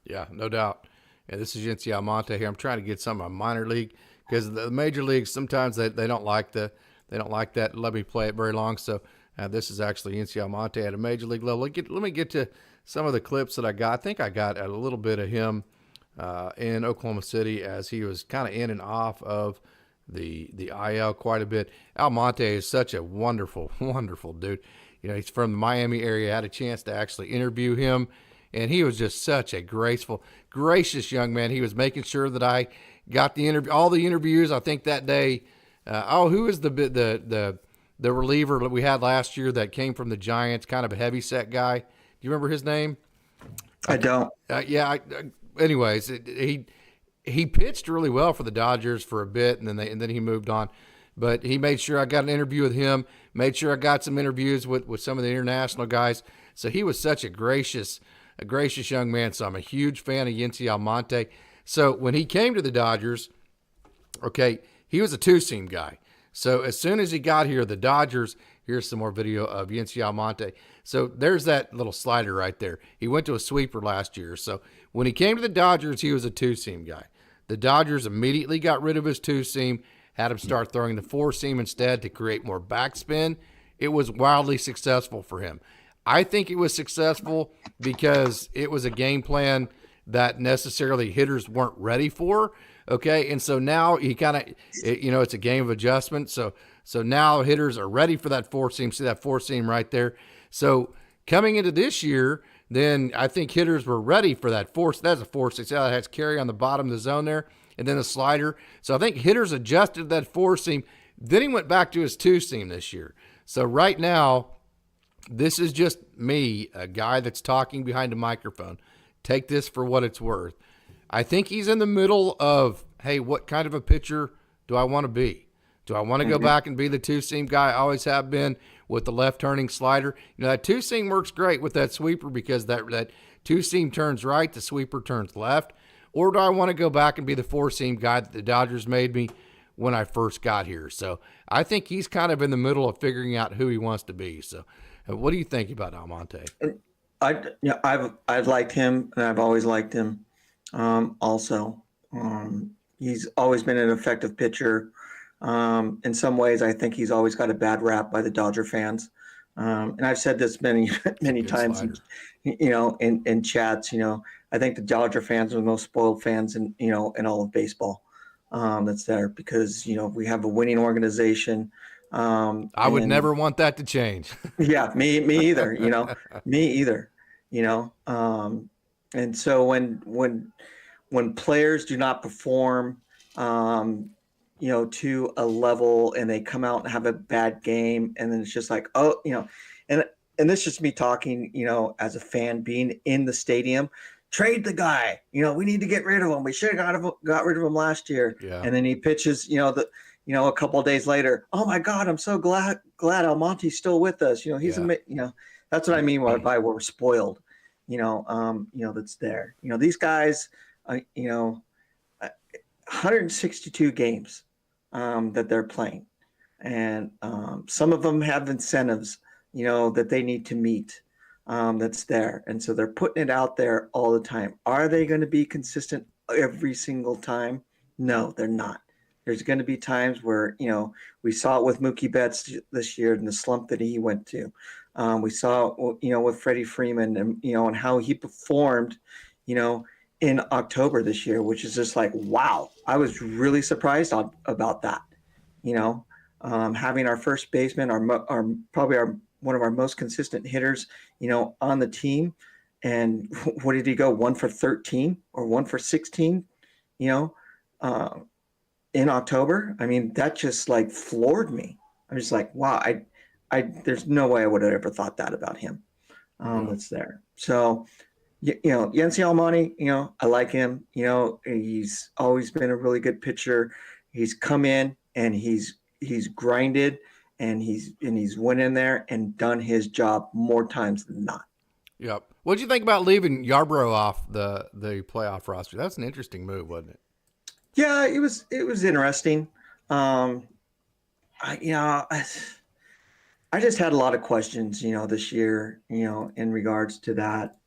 Yeah, no doubt. Yeah, this is Yancy Almonte here. I'm trying to get some of my minor league because the major leagues sometimes they don't like that. Let me play it very long. So this is actually Yancy Almonte at a major league level. Let me get to some of the clips that I got. I think I got a little bit of him in Oklahoma City as he was kind of in and off of the IL quite a bit. Almonte is such a wonderful, wonderful dude. He's from the Miami area. I had a chance to actually interview him, and he was just such a gracious young man. He was making sure that I got all the interviews. I think that day, who was the reliever that we had last year that came from the Giants, kind of a heavy set guy? Do you remember his name? I don't. Anyways, he pitched really well for the Dodgers for a bit, and then he moved on. But he made sure I got an interview with him, made sure I got some interviews with some of the international guys. So he was such a gracious young man. So I'm a huge fan of Yancy Almonte. So when he came to the Dodgers, okay, he was a 2-seam guy. So as soon as he got here, the Dodgers, here's some more video of Yancy Almonte. So there's that little slider right there. He went to a sweeper last year. So when he came to the Dodgers, he was a 2-seam guy. The Dodgers immediately got rid of his 2-seam, had him start throwing the 4-seam instead to create more backspin. It was wildly successful for him. I think it was successful because it was a game plan that necessarily hitters weren't ready for. Okay, and so now he kind of, it's a game of adjustment. So now hitters are ready for that 4-seam. See that 4-seam right there. So coming into this year, then I think hitters were ready for that 4-seam. That's a 4-seam. See how it has carry on the bottom of the zone there, and then a slider. So I think hitters adjusted that 4-seam Then he went back to his two-seam this year. So right now, this is just me, a guy that's talking behind a microphone. Take this for what it's worth. I think he's in the middle of, hey, what kind of a pitcher do I want to be? Do I want to go back and be the two-seam guy I always have been with the left-turning slider? You know, that two-seam works great with that sweeper because that two-seam turns right, the sweeper turns left. Or do I want to go back and be the four-seam guy that the Dodgers made me when I first got here? So I think he's kind of in the middle of figuring out who he wants to be. So what do you think about Almonte? I've liked him, and I've always liked him. Also, he's always been an effective pitcher. In some ways, I think he's always got a bad rap by the Dodger fans. And I've said this many times, in chats. I think the Dodger fans are the most spoiled fans in all of baseball. That's there because we have a winning organization. I would never want that to change. Yeah, me either. Me either. And so when players do not perform, to a level and they come out and have a bad game, and then it's just like, and this is just me talking, as a fan being in the stadium. Trade the guy. We need to get rid of him. We should have got rid of him last year. Yeah. And then he pitches, a couple of days later. Oh my God, I'm so glad Almonte's still with us. He's that's what I mean by we're spoiled. That's there. These guys, 162 games that they're playing, and some of them have incentives, that they need to meet. That's there. And so they're putting it out there all the time. Are they going to be consistent every single time? No, they're not. There's going to be times where, we saw it with Mookie Betts this year and the slump that he went to. We saw it, with Freddie Freeman and how he performed, in October this year, which is just like, wow, I was really surprised about that. Having our first baseman, one of our most consistent hitters, on the team. And what did he go? 1 for 13 or 1 for 16, in October? I mean, that just like floored me. I was like, wow, there's no way I would have ever thought that about him. That's there. So, Yency Almonte, I like him. He's always been a really good pitcher. He's come in and he's grinded. And he's went in there and done his job more times than not. Yep. What did you think about leaving Yarbrough off the playoff roster? That's an interesting move, wasn't it? Yeah, it was interesting. I just had a lot of questions, this year, in regards to that.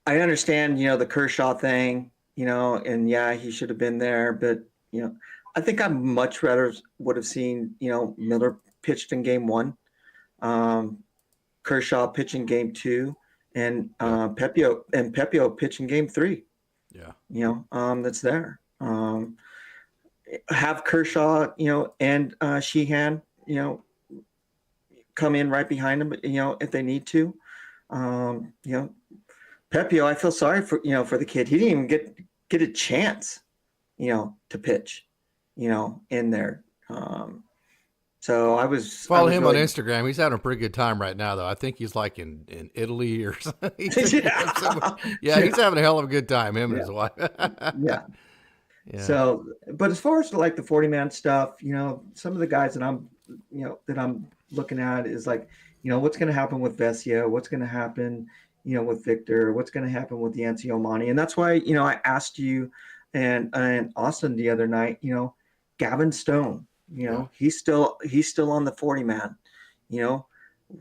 I understand, the Kershaw thing, and yeah, he should have been there, but I think I much rather would have seen, Miller pitched in game 1, Kershaw pitch in game 2, and Pepio pitch in game 3. Yeah. That's there. Have Kershaw, and Sheehan, come in right behind him, if they need to. Pepio, I feel sorry for the kid. He didn't even get a chance, to pitch. In there. So I was follow him on Instagram. He's having a pretty good time right now, though. I think he's like in Italy or something. He's having a hell of a good time. Him and his wife. Yeah. So, but as far as like the 40-man stuff, some of the guys that I'm looking at is like, what's going to happen with Vesia? What's going to happen, with Victor? What's going to happen with Yency Almonte? And that's why, I asked you and Austin the other night, Gavin Stone, he's still on the 40-man,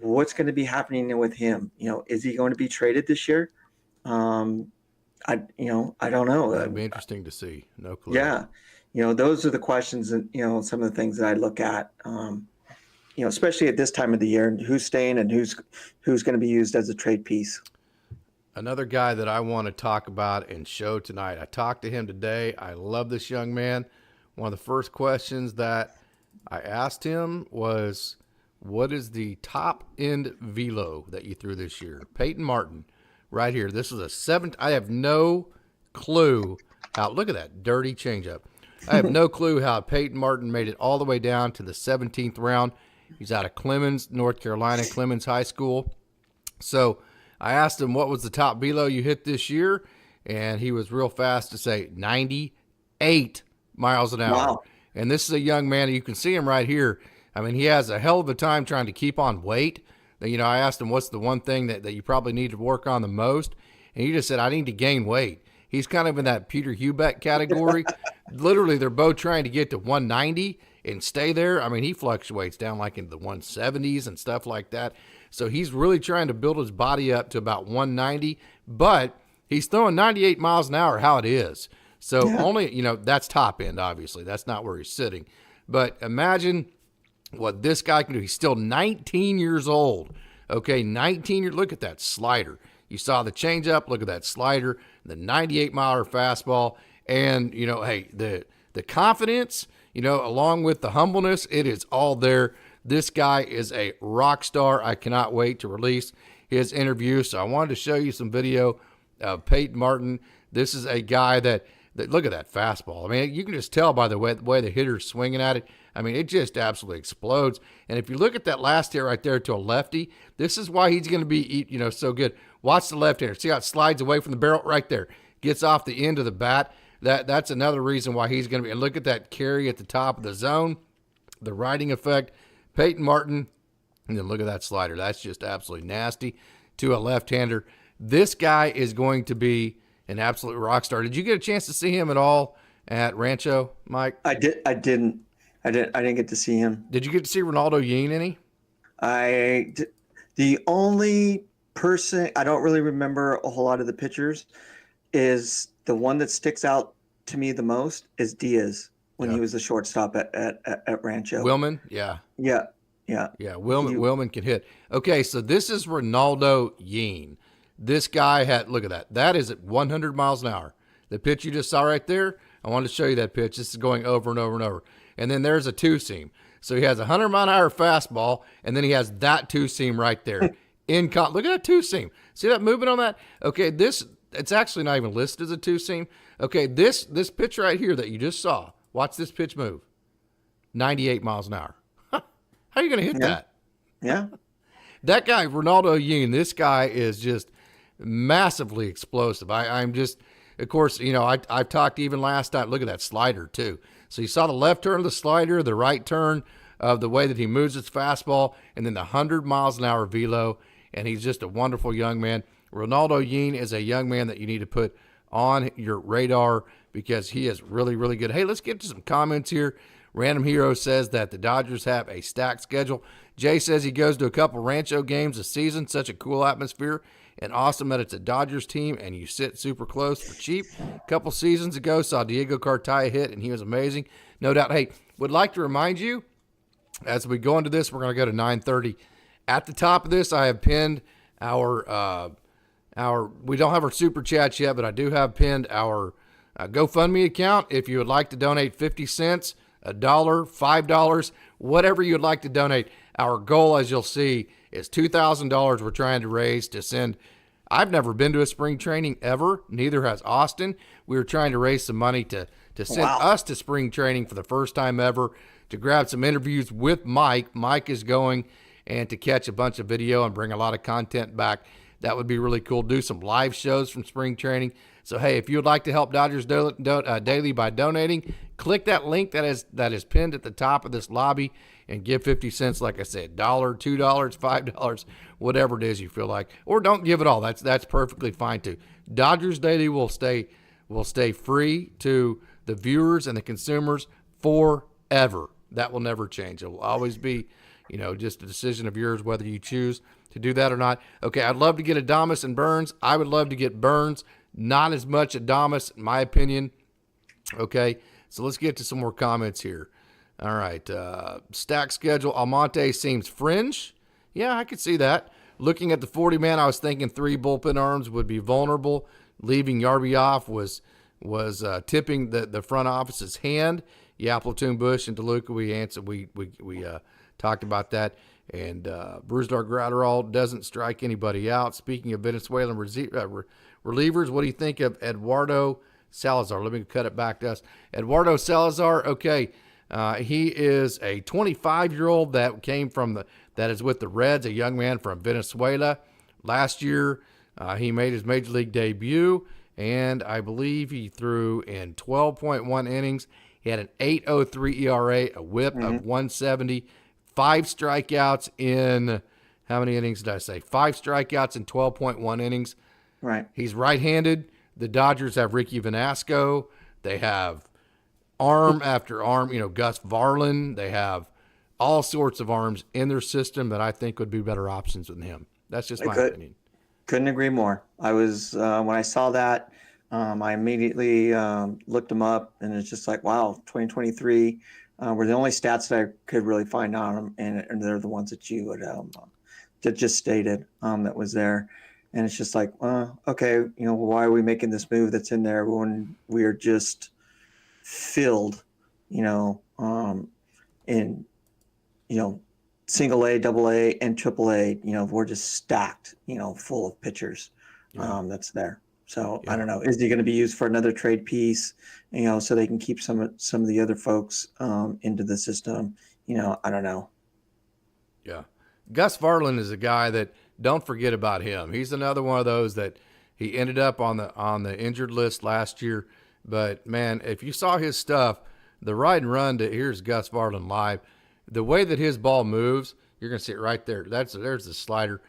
what's going to be happening with him? Is he going to be traded this year? I don't know. That'd be interesting to see. No clue. Yeah. Those are the questions and, some of the things that I look at, especially at this time of the year, and who's staying and who's going to be used as a trade piece. Another guy that I want to talk about and show tonight. I talked to him today. I love this young man. One of the first questions that I asked him was, what is the top end velo that you threw this year? Peyton Martin, right here. This is a 7. I have no clue how. Look at that dirty changeup. I have no clue how Peyton Martin made it all the way down to the 17th round. He's out of Clemens, North Carolina, Clemens High School. So I asked him, what was the top velo you hit this year? And he was real fast to say 98 miles an hour. Wow. And this is a young man. You can see him right here. I mean, he has a hell of a time trying to keep on weight. You know, I asked him, what's the one thing that you probably need to work on the most? And he just said, I need to gain weight. He's kind of in that Peter Hubeck category. Literally, they're both trying to get to 190 and stay there. I mean, he fluctuates down like into the 170s and stuff like that. So he's really trying to build his body up to about 190, but he's throwing 98 miles an hour how it is. So only, you know, that's top end, obviously. That's not where he's sitting. But imagine what this guy can do. He's still 19 years old. Okay, 19 years. Look at that slider. You saw the changeup. Look at that slider, the 98-mile fastball. And, you know, hey, the confidence, you know, along with the humbleness, it is all there. This guy is a rock star. I cannot wait to release his interview. So I wanted to show you some video of Peyton Martin. This is a guy that look at that fastball. I mean, you can just tell by the way the hitter's swinging at it. I mean, it just absolutely explodes. And if you look at that last hit right there to a lefty, this is why he's going to be, you know, so good. Watch the left-hander. See how it slides away from the barrel right there. Gets off the end of the bat. That's another reason why he's going to be. And look at that carry at the top of the zone, the riding effect. Peyton Martin, and then look at that slider. That's just absolutely nasty to a left-hander. This guy is going to be an absolute rock star. Did you get a chance to see him at all at Rancho, Mike? I didn't get to see him. Did you get to see Ronaldo Yeen any? The only person, I don't really remember a whole lot of the pitchers, is the one that sticks out to me the most is Diaz when he was the shortstop at Rancho. Willman? Yeah. Yeah. Willman can hit. Okay, so this is Ronaldo Yeen. This guy had, look at that. That is at 100 miles an hour. The pitch you just saw right there, I wanted to show you that pitch. This is going over and over and over. And then there's a two-seam. So he has a 100-mile-an-hour fastball, and then he has that two-seam right there. Look at that two-seam. See that movement on that? Okay, it's actually not even listed as a two-seam. Okay, this pitch right here that you just saw, watch this pitch move. 98 miles an hour. How are you going to hit that? Yeah. That guy, Ronaldo Yeen, this guy is just massively explosive. I'm just, of course, you know, I've talked even last time. Look at that slider, too. So you saw the left turn of the slider, the right turn of the way that he moves his fastball, and then the 100 miles an hour velo, and he's just a wonderful young man. Ronaldo Yeen is a young man that you need to put on your radar because he is really, really good. Hey, let's get to some comments here. Random Hero says that the Dodgers have a stacked schedule. Jay says he goes to a couple Rancho games a season. Such a cool atmosphere and awesome that it's a Dodgers team and you sit super close for cheap. A couple seasons ago, saw Diego Cartaya hit and he was amazing. No doubt. Hey, would like to remind you, as we go into this, we're going to go to 9:30. At the top of this, I have pinned our we don't have our super chats yet, but I do have pinned our GoFundMe account. If you would like to donate 50 cents, $1, $5, whatever you'd like to donate. Our goal, as you'll see, is $2,000 we're trying to raise to send. I've never been to a spring training ever. Neither has Austin. We were trying to raise some money to send us to spring training for the first time ever, to grab some interviews with Mike. Mike is going, and to catch a bunch of video and bring a lot of content back. That would be really cool. Do some live shows from spring training. So, hey, if you would like to help Dodgers Daily by donating, click that link that is pinned at the top of this lobby and give 50 cents, like I said, $1, $2, $5, whatever it is you feel like. Or don't give it all. That's perfectly fine, too. Dodgers Daily will stay free to the viewers and the consumers forever. That will never change. It will always be, you know, just a decision of yours whether you choose to do that or not. Okay, I'd love to get Adames and Burns. I would love to get Burns. Not as much Adames, in my opinion. Okay, so let's get to some more comments here. All right, stack schedule. Almonte seems fringe. Yeah, I could see that. Looking at the 40-man, I was thinking 3 bullpen arms would be vulnerable. Leaving Yarby off was tipping the front office's hand. Yeah, Platoon Bush and DeLuca, we talked about that. And Brusdar Gratterall doesn't strike anybody out. Speaking of Venezuelan relievers, what do you think of Eduardo Salazar. Let me cut it back to us. Eduardo Salazar. Okay. He is a 25-year-old that that is with the Reds, a young man from Venezuela. Last year, he made his major league debut, and I believe he threw in 12.1 innings. He had an 8.03 ERA, a whip of 170, 5 strikeouts in how many innings did I say? 5 strikeouts in 12.1 innings. Right. He's right-handed. The Dodgers have Ricky Vanasco. They have arm after arm, Gus Varlin. They have all sorts of arms in their system that I think would be better options than him. That's just my opinion. Couldn't agree more. I was when I saw that, I immediately looked them up, and it's just like, wow, 2023 were the only stats that I could really find on them, and they're the ones that you would that just stated that was there. And it's just like, okay, why are we making this move that's in there when we're just filled, in, single A, double A, and triple A, we're just stacked, full of pitchers that's there. So I don't know, is he going to be used for another trade piece, so they can keep some of the other folks into the system? I don't know. Yeah. Gus Varlin is a guy that don't forget about him. He's another one of those that he ended up on the injured list last year. But man, if you saw his stuff, the ride and run to here's Gus Varlin live, the way that his ball moves, you're gonna see it right there. There's the slider.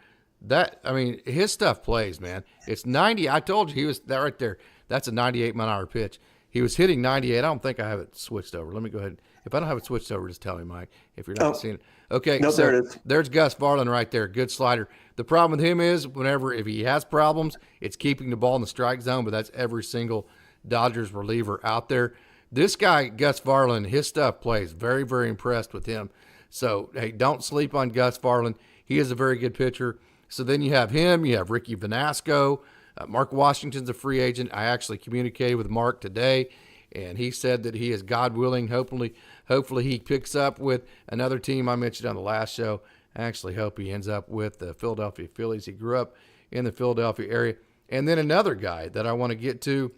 His stuff plays, man. It's 90. I told you he was that right there. That's a 98-mile-an-hour pitch. He was hitting 98. I don't think I have it switched over. Let me go ahead. If I don't have it switched over, just tell me, Mike, if you're not seeing it. Okay, no, so there it is. There's Gus Varlin right there. Good slider. The problem with him is if he has problems, it's keeping the ball in the strike zone, but that's every single Dodgers reliever out there. This guy, Gus Varlin, his stuff plays. Very, very impressed with him. So, hey, don't sleep on Gus Varlin. He is a very good pitcher. So then you have him. You have Ricky Vanasco. Mark Washington's a free agent. I actually communicated with Mark today, and he said that he is, God willing, hopefully he picks up with another team I mentioned on the last show. I actually hope he ends up with the Philadelphia Phillies. He grew up in the Philadelphia area. And then another guy that I want to get to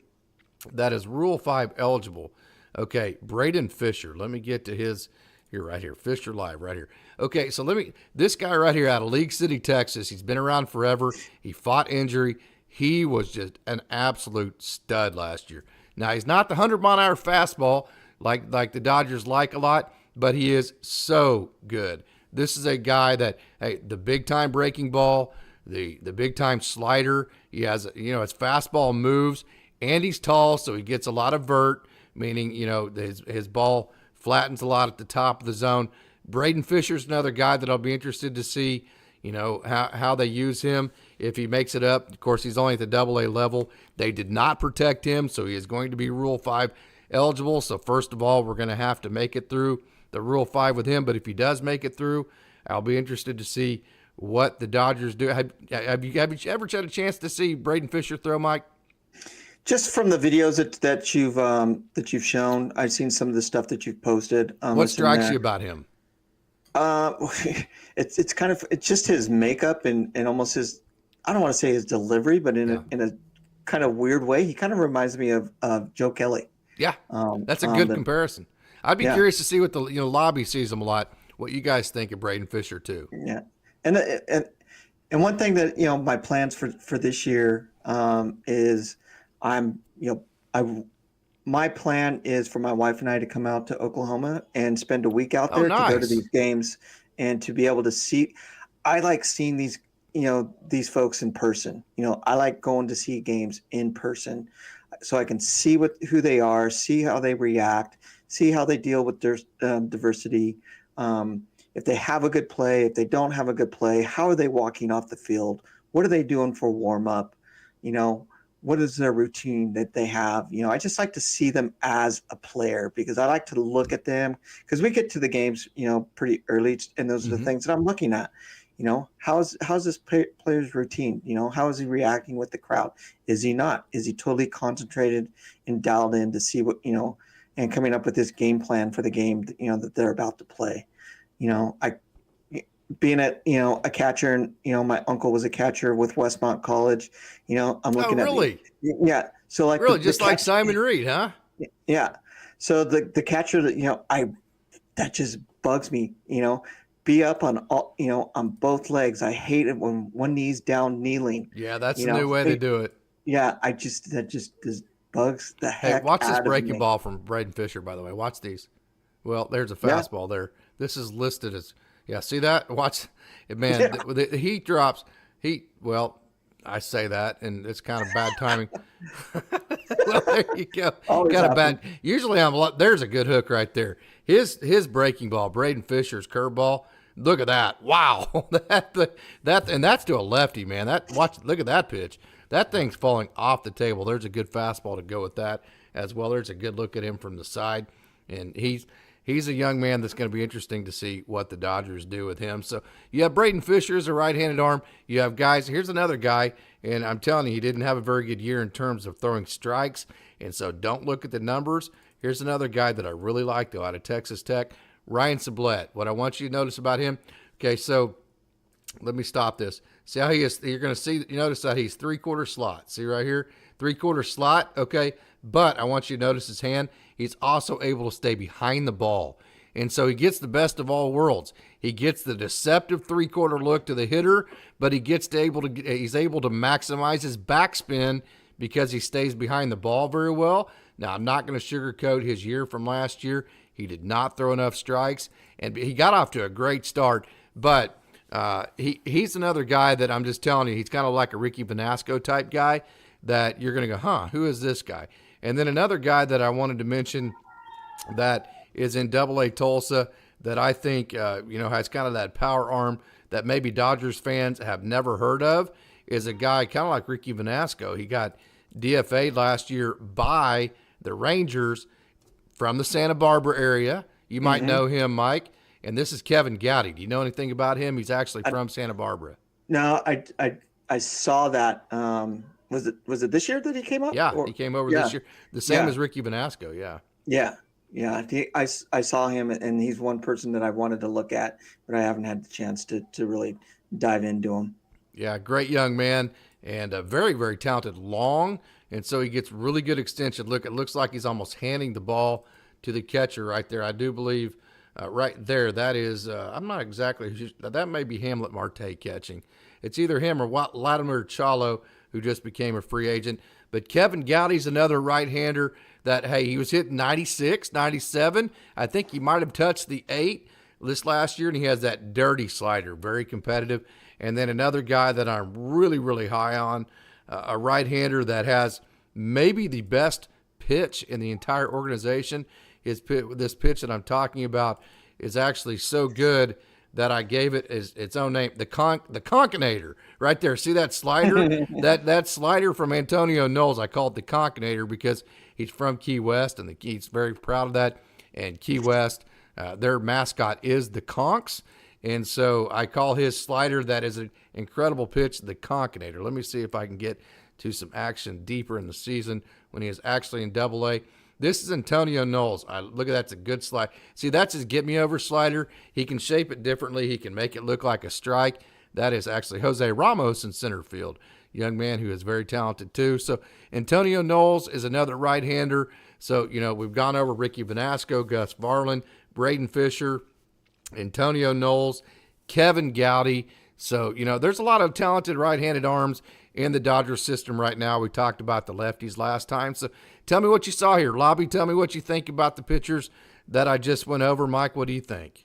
that is Rule 5 eligible. Okay, Braden Fisher. Let me get to his here right here. Fisher Live right here. Okay, so this guy right here out of League City, Texas. He's been around forever. He fought injury. He was just an absolute stud last year. Now, he's not the 100-mile-an-hour fastball like the Dodgers like a lot, but he is so good. This is a guy that, hey, the big-time breaking ball, the big-time slider, he has, his fastball moves, and he's tall, so he gets a lot of vert, meaning, his ball flattens a lot at the top of the zone. Braden Fisher's another guy that I'll be interested to see, how they use him if he makes it up. Of course, he's only at the Double-A level. They did not protect him, so he is going to be Rule 5 eligible. So first of all, we're going to have to make it through the Rule 5 with him. But if he does make it through, I'll be interested to see what the Dodgers do. Have you ever had a chance to see Braden Fisher throw, Mike? Just from the videos that you've shown, I've seen some of the stuff that you've posted. What strikes you about him? It's just his makeup and almost his, I don't want to say his delivery, but in a kind of weird way, he kind of reminds me of Joe Kelly. Yeah, that's a good comparison. I'd be curious to see what the lobby sees him a lot. What you guys think of Braden Fisher too? Yeah, and one thing that my plans for this year is my plan is for my wife and I to come out to Oklahoma and spend a week out there to go to these games and to be able to see. I like seeing these folks in person. I like going to see games in person, so I can see who they are, see how they react, see how they deal with their diversity. If they have a good play, if they don't have a good play, how are they walking off the field? What are they doing for warm up? What is their routine that they have? I just like to see them as a player because I like to look at them because we get to the games, pretty early, and those are the things that I'm looking at. How's this player's routine? How is he reacting with the crowd? Is he not? Is he totally concentrated and dialed in to see what, and coming up with this game plan for the game, that they're about to play? Being a catcher, and my uncle was a catcher with Westmont College. I'm looking really? yeah. So like Really, the just like catch, Simon Reed, huh? yeah. So the catcher that that just bugs me. Be up on on both legs. I hate it when one knee's down kneeling. Yeah, that's You the new know, way to do it. yeah. That just bugs the Hey, heck watch this out of breaking me. ball from Braden Fisher, by the way. Watch these. Well, there's a Yeah, fastball there. This is listed as, yeah, see that? Watch it, man. yeah. The heat drops. Well, I say that, and it's kind of bad timing. Well, there you go. Always Got a bad. happens. Usually, there's a good hook right there. His breaking ball, Braden Fisher's curveball. Look at that! Wow, and that's to a lefty, man. Look at that pitch. That thing's falling off the table. There's a good fastball to go with that as well. There's a good look at him from the side, and he's a young man that's going to be interesting to see what the Dodgers do with him. So you have Braden Fisher as a right-handed arm. You have guys. Here's another guy, and I'm telling you, he didn't have a very good year in terms of throwing strikes, and so don't look at the numbers. Here's another guy that I really like, though, out of Texas Tech, Ryan Sublette. What I want you to notice about him, okay, so let me stop this. See how he is? You're going to see, you notice that he's three-quarter slot. See right here? Three-quarter slot, okay? But I want you to notice his hand. He's also able to stay behind the ball. And so he gets the best of all worlds. He gets the deceptive three-quarter look to the hitter, but he's able to maximize his backspin because he stays behind the ball very well. Now, I'm not going to sugarcoat his year from last year. He did not throw enough strikes, and he got off to a great start. But he's another guy that I'm just telling you, he's kind of like a Ricky Vanasco type guy that you're going to go, who is this guy? And then another guy that I wanted to mention that is in Double-A Tulsa that I think has kind of that power arm that maybe Dodgers fans have never heard of is a guy kind of like Ricky Vanasco. He got DFA'd last year by the Rangers from the Santa Barbara area. You might know him, Mike. And this is Kevin Gowdy. Do you know anything about him? He's actually from Santa Barbara. No, I saw that. Was it this year that he came up? Yeah, he came over this year. The same as Ricky Vanasco, yeah. Yeah. I saw him, and he's one person that I wanted to look at, but I haven't had the chance to really dive into him. Yeah, great young man, and very, very talented long, and so he gets really good extension. Look, it looks like he's almost handing the ball to the catcher right there. I do believe right there, that is, I'm not exactly, that may be Hamlet Marte catching. It's either him or Latimer Chalo, who just became a free agent. But Kevin Gowdy's another right-hander that, hey, he was hitting 96, 97. I think he might have touched the 8 this last year, and he has that dirty slider, very competitive. And then another guy that I'm really, really high on, a right-hander that has maybe the best pitch in the entire organization. This pitch that I'm talking about is actually so good that I gave it its own name, the Conchinator, right there. See that slider? that slider from Antonio Knowles, I call it the Conchinator because he's from Key West, and he's very proud of that. And Key West, their mascot is the Conchs, and so I call his slider that is an incredible pitch the Conchinator. Let me see if I can get to some action deeper in the season when he is actually in Double-A. This is Antonio Knowles. Look at that. It's a good slide. See, that's his get-me-over slider. He can shape it differently. He can make it look like a strike. That is actually Jose Ramos in center field, young man who is very talented too. So Antonio Knowles is another right-hander. So, we've gone over Ricky Vanasco, Gus Varland, Braden Fisher, Antonio Knowles, Kevin Gowdy. So, there's a lot of talented right-handed arms in the Dodgers system right now. We talked about the lefties last time. So tell me what you saw here. Lobby, tell me what you think about the pitchers that I just went over. Mike, what do you think?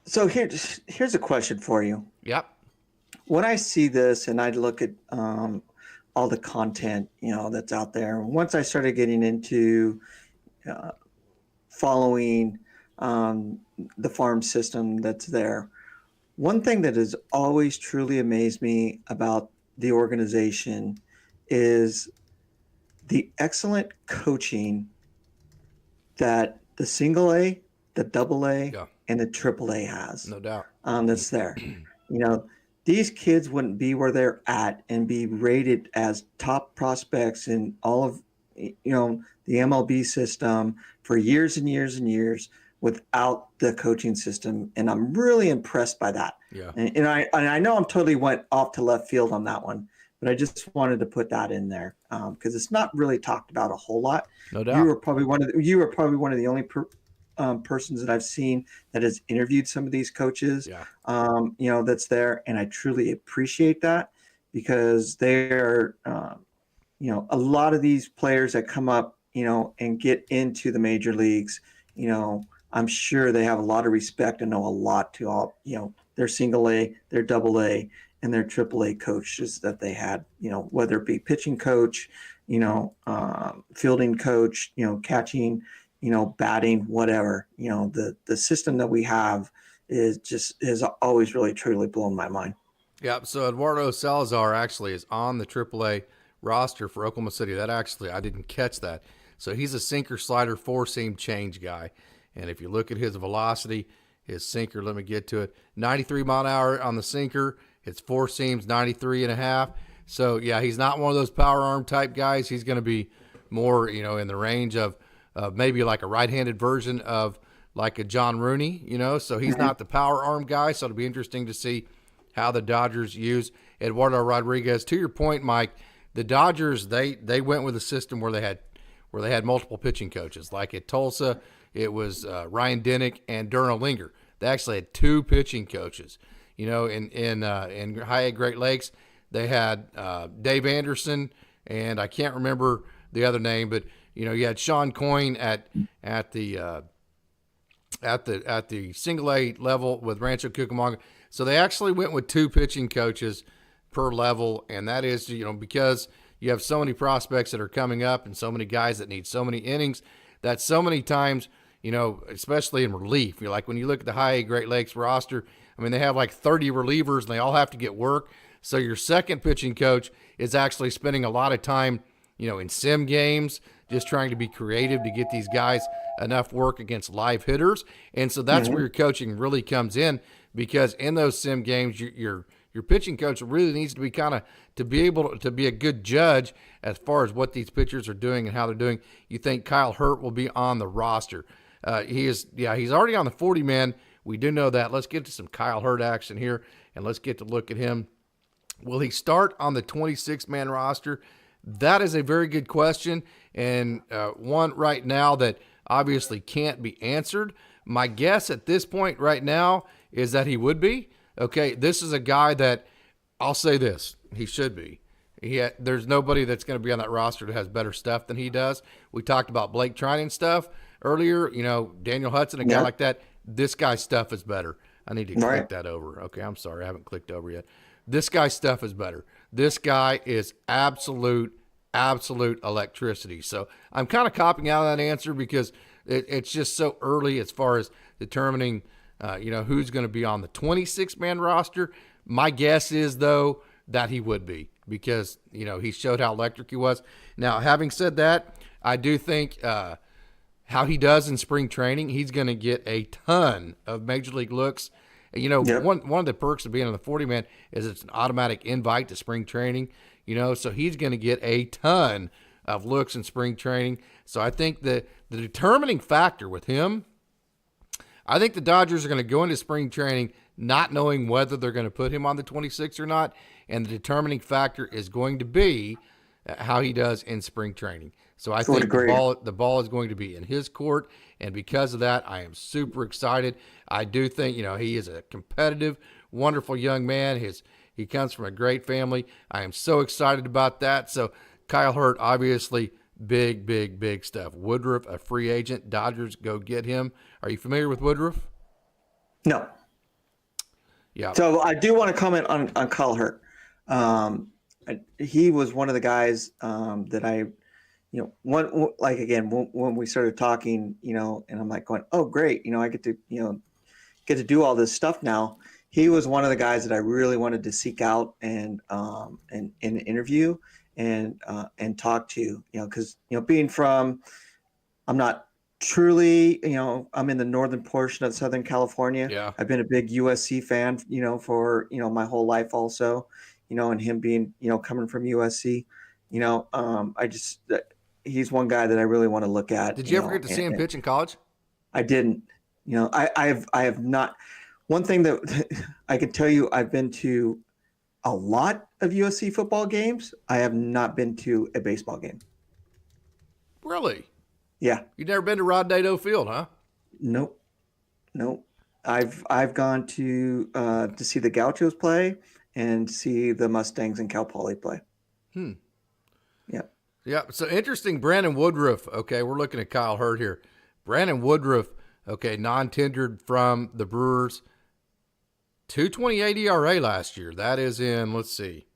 So here's a question for you. Yep. When I see this and I look at all the content, that's out there, once I started getting into following the farm system that's there, one thing that has always truly amazed me about the organization is the excellent coaching that the single-A, the double-A, and the triple-A has. No doubt. That's there. These kids wouldn't be where they're at and be rated as top prospects in all of, the MLB system for years and years and years without the coaching system. And I'm really impressed by that. Yeah. And I know I'm totally went off to left field on that one, but I just wanted to put that in there because it's not really talked about a whole lot. No doubt. You were probably one of the only persons that I've seen that has interviewed some of these coaches. Yeah. That's there, and I truly appreciate that because they're a lot of these players that come up, and get into the major leagues, I'm sure they have a lot of respect and know a lot to all, their single A, their double A, and their triple A coaches that they had, whether it be pitching coach, fielding coach, catching, batting, whatever, the system that we have is always really truly blown my mind. Yeah. So Eduardo Salazar actually is on the AAA roster for Oklahoma City. I didn't catch that. So he's a sinker, slider, four-seam change guy. And if you look at his velocity, his sinker, let me get to it, 93 mile an hour on the sinker. His four seams, 93.5. So, yeah, he's not one of those power arm type guys. He's going to be more, in the range of maybe like a right-handed version of like a John Rooney, So he's not the power arm guy. So it'll be interesting to see how the Dodgers use Eduardo Rodriguez. To your point, Mike, the Dodgers, they went with a system where they had multiple pitching coaches. Like at Tulsa, it was Ryan Dinnick and Durno Linger. They actually had two pitching coaches. In High A Great Lakes, they had Dave Anderson, and I can't remember the other name, but you had Sean Coyne at the single A level with Rancho Cucamonga. So they actually went with two pitching coaches per level, and that is because you have so many prospects that are coming up and so many guys that need so many innings that so many times, especially in relief, you're like when you look at the High A Great Lakes roster, I mean, they have like 30 relievers and they all have to get work. So your second pitching coach is actually spending a lot of time, in sim games, just trying to be creative to get these guys enough work against live hitters. And so that's where your coaching really comes in, because in those sim games, your pitching coach really needs to be to be able to be a good judge as far as what these pitchers are doing and how they're doing. You think Kyle Hurt will be on the roster. He's already on the 40-man. We do know that. Let's get to some Kyle Hurt action here, and let's get to look at him. Will he start on the 26-man roster? That is a very good question, and one right now that obviously can't be answered. My guess at this point right now is that he would be. Okay, this is a guy that I'll say this, he should be. There's nobody that's going to be on that roster that has better stuff than he does. We talked about Blake Trinan stuff earlier, Daniel Hudson, a guy like that. This guy's stuff is better. I need to click that over. Okay, I'm sorry, I haven't clicked over yet. This guy's stuff is better. This guy is absolute electricity. So I'm kind of copying out of that answer because it's just so early as far as determining who's going to be on the 26-man roster. My guess is, though, that he would be because, he showed how electric he was. Now, having said that, I do think how he does in spring training, he's going to get a ton of major league looks. One of the perks of being on the 40-man is it's an automatic invite to spring training, so he's going to get a ton of looks in spring training. So I think the determining factor with him, I think the Dodgers are going to go into spring training not knowing whether they're going to put him on the 26 or not, and the determining factor is going to be how he does in spring training. So I think the ball is going to be in his court, and because of that, I am super excited. I do think, he is a competitive, wonderful young man. He comes from a great family. I am so excited about that. So Kyle Hurt, obviously, big stuff. Woodruff, a free agent. Dodgers go get him. Are you familiar with Woodruff? No. Yeah. So I do want to comment on Kyle Hurt. He was one of the guys that I, when we started talking, and I'm like going, oh, great. I get to do all this stuff now. He was one of the guys that I really wanted to seek out and interview and talk to, because, being from, I'm not truly, I'm in the northern portion of Southern California. Yeah. I've been a big USC fan, for, my whole life also, and him being, coming from USC, he's one guy that I really want to look at. Did you ever get to see him pitch in college? I didn't. I have not. One thing that I can tell you, I've been to a lot of USC football games. I have not been to a baseball game. Really? Yeah. You've never been to Rod Nato Field, huh? Nope. Nope. I've gone to see the Gauchos play and see the Mustangs and Cal Poly play. Hmm. Yeah. Yeah. So interesting. Brandon Woodruff. Okay, we're looking at Kyle Hurd here. Brandon Woodruff. Okay, non-tendered from the Brewers. 2.28 ERA last year. That is in. Let's see.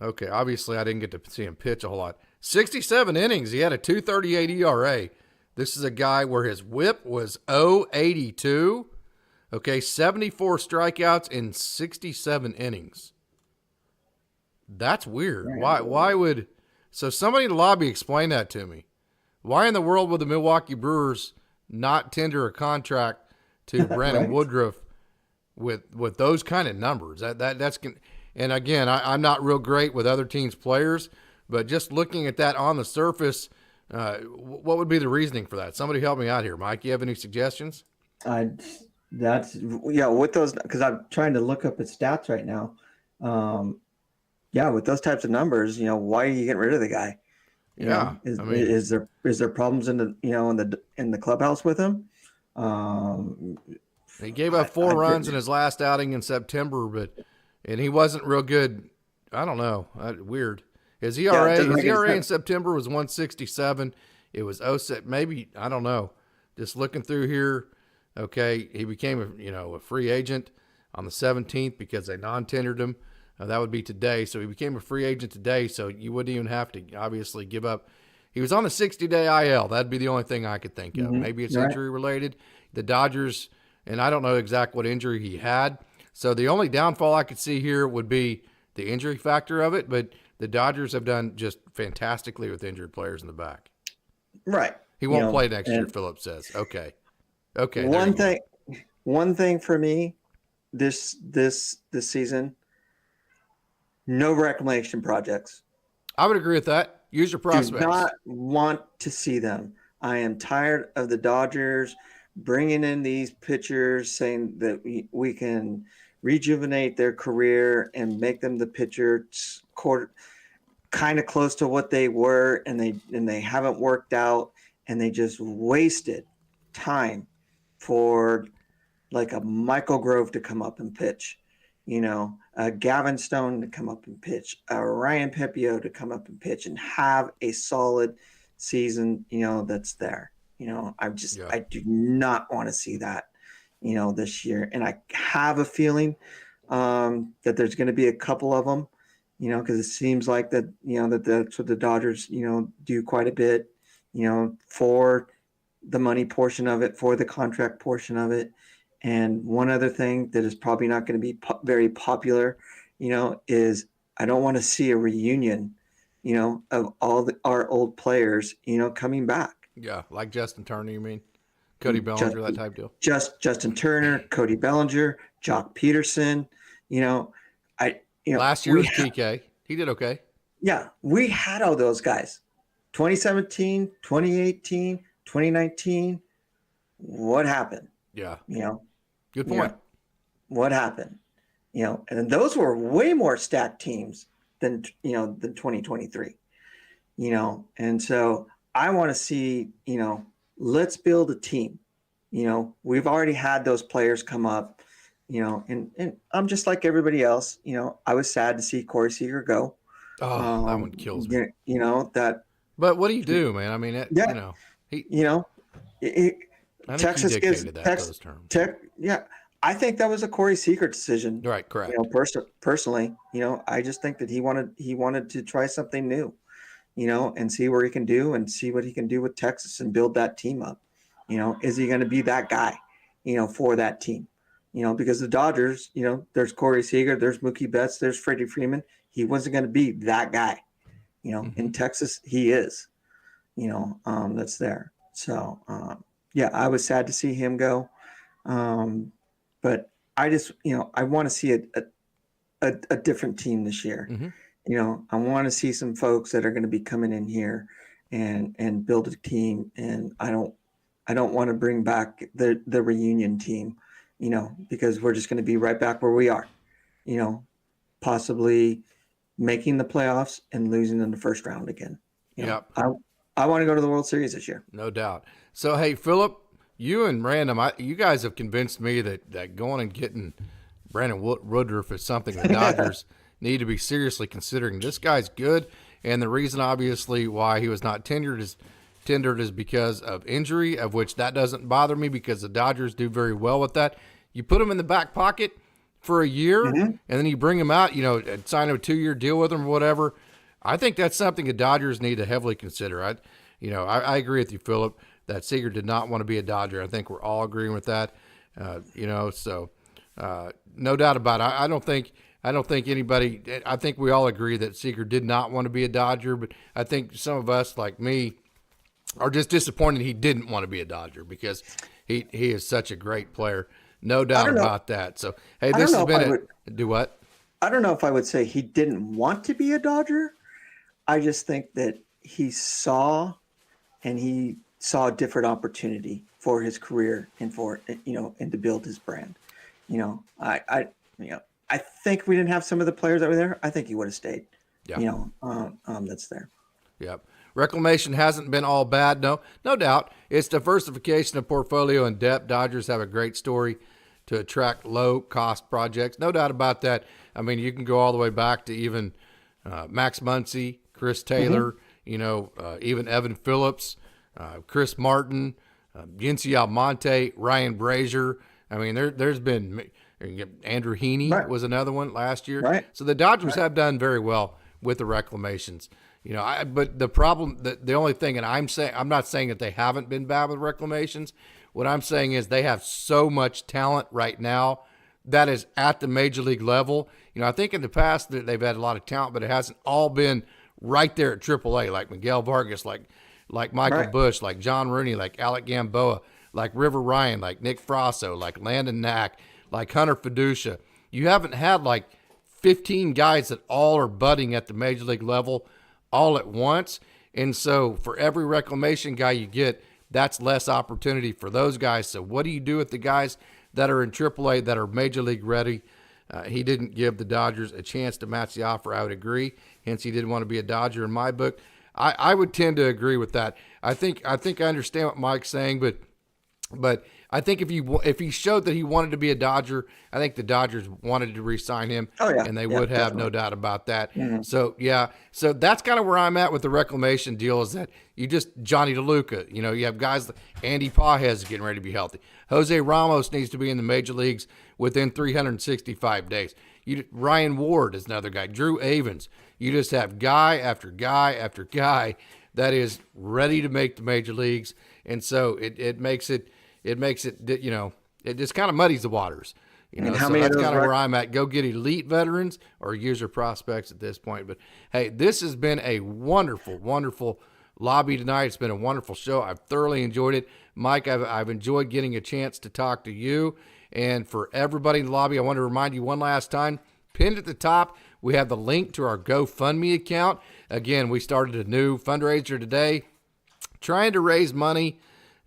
Okay, obviously I didn't get to see him pitch a whole lot. 67 innings. He had a 2.38 ERA. This is a guy where his WHIP was 0.82. Okay, 74 strikeouts in 67 innings. That's weird. Why would so somebody in the lobby explain that to me? Why in the world would the Milwaukee Brewers not tender a contract to Brandon Right. Woodruff with those kind of numbers? That's and again, I'm not real great with other teams' players, but just looking at that on the surface, what would be the reasoning for that? Somebody help me out here, Mike. You have any suggestions? I that's yeah, with those, because I'm trying to look up his stats right now. Yeah, with those types of numbers, why are you getting rid of the guy? Yeah, Is I mean, is there problems in the in the clubhouse with him? Um, he gave up I 4 runs in his last outing in September, and he wasn't real good. I don't know. Weird. His Yeah, it ERA, doesn't his make any ERA in sense. September was 167. It was 06. Maybe I don't know. Just looking through here. Okay, he became a free agent on the 17th because they non-tendered him. That would be today. So he became a free agent today. So you wouldn't even have to obviously give up. He was on a 60-day IL. That'd be the only thing I could think of. Maybe it's Right. injury related. The Dodgers, and I don't know exactly what injury he had. So the only downfall I could see here would be the injury factor of it. But the Dodgers have done just fantastically with injured players in the back. Right. He won't play next year, And Phillips says. Okay. Okay. There one you go. thing, one thing for me this season, no reclamation projects. I would agree with that. Use your Do prospects. not want to see them. I am tired of the Dodgers bringing in these pitchers saying that we can rejuvenate their career and make them the pitchers kind of close to what they were, and they haven't worked out, and they just wasted time for like a Michael Grove to come up and pitch, a Gavin Stone to come up and pitch, a Ryan Pepio to come up and pitch and have a solid season, that's there. Yeah. I do not want to see that, this year. And I have a feeling that there's going to be a couple of them, because it seems like that, that's what the Dodgers, do quite a bit, for the money portion of it, for the contract portion of it. And one other thing that is probably not going to be very popular, is I don't want to see a reunion, of all our old players, coming back. Yeah. Like Justin Turner, you mean? Cody Bellinger, that type deal. Justin Turner, Cody Bellinger, Jock Peterson, Last year was PK. He did okay. Yeah, we had all those guys. 2017, 2018, 2019. What happened? Yeah. You know, Good you point. know, what happened? And those were way more stacked teams than 2023. And so I want to see, let's build a team. We've already had those players come up, and I'm just like everybody else. I was sad to see Corey Seager go. Oh, that one kills me. That. But what do you do, man? I mean, Yeah. he. It, I think Texas he gives dictated that those terms. Yeah, I think that was a Corey Seager decision. Right, correct. Personally, I just think that he wanted to try something new, and see where he can do and see what he can do with Texas and build that team up. Is he going to be that guy, for that team? Because the Dodgers, there's Corey Seager, there's Mookie Betts, there's Freddie Freeman. He wasn't going to be that guy. In Texas, he is. That's there. So, yeah, I was sad to see him go. But I just, I want to see a different team this year. I want to see some folks that are going to be coming in here and build a team. And I don't want to bring back the reunion team, because we're just going to be right back where we are, possibly making the playoffs and losing in the first round again. Yep. I want to go to the World Series this year. No doubt. So, hey, Philip, you and Random, you guys have convinced me that going and getting Brandon Woodruff is something the Dodgers need to be seriously considering. This guy's good, and the reason, obviously, why he was not tendered is because of injury, of which that doesn't bother me because the Dodgers do very well with that. You put him in the back pocket for a year, and then you bring him out, sign a 2-year deal with him or whatever. I think that's something the Dodgers need to heavily consider. I agree with you, Philip, that Seager did not want to be a Dodger. I think we're all agreeing with that. So no doubt about it. I don't think anybody. I think we all agree that Seager did not want to be a Dodger, but I think some of us, like me, are just disappointed he didn't want to be a Dodger because he is such a great player. No doubt about that. So hey, this has been do what? I don't know if I would say he didn't want to be a Dodger. I just think that he saw a different opportunity for his career and for, and to build his brand. I think if we didn't have some of the players that were there, I think he would have stayed. Yeah. That's there. Yep. Reclamation hasn't been all bad. No doubt. It's diversification of portfolio and depth. Dodgers have a great story to attract low-cost projects. No doubt about that. I mean, you can go all the way back to even Max Muncy, Chris Taylor, even Evan Phillips, Chris Martin, Yinsi Almonte, Ryan Brazier. I mean, there's been Andrew Heaney was another one last year. Right. So the Dodgers have done very well with the reclamations. But the problem, the only thing, and I'm not saying that they haven't been bad with reclamations. What I'm saying is they have so much talent right now that is at the major league level. I think in the past they've had a lot of talent, but it hasn't all been right there at AAA, like Miguel Vargas, like Michael Bush, like John Rooney, like Alec Gamboa, like River Ryan, like Nick Frasso, like Landon Knack, like Hunter Fiducia. You haven't had like 15 guys that all are budding at the major league level all at once. And so for every reclamation guy you get, that's less opportunity for those guys. So what do you do with the guys that are in AAA that are major league ready? He didn't give the Dodgers a chance to match the offer. I would agree. Hence, he didn't want to be a Dodger in my book. I would tend to agree with that. I think I understand what Mike's saying, but I think if he showed that he wanted to be a Dodger, I think the Dodgers wanted to re-sign him, and they would have, no doubt about that. Mm-hmm. So that's kind of where I'm at with the reclamation deal is that you just Johnny DeLuca. You have guys like Andy Pages getting ready to be healthy. Jose Ramos needs to be in the major leagues within 365 days. Ryan Ward is another guy. Drew Avens. You just have guy after guy after guy that is ready to make the major leagues, and so it makes it it just kind of muddies the waters. And so that's kind of where I'm at. Go get elite veterans or user prospects at this point. But hey, this has been a wonderful, wonderful lobby tonight. It's been a wonderful show. I've thoroughly enjoyed it. Mike, I've enjoyed getting a chance to talk to you. And for everybody in the lobby, I want to remind you one last time, pinned at the top, we have the link to our GoFundMe account. Again, we started a new fundraiser today, trying to raise money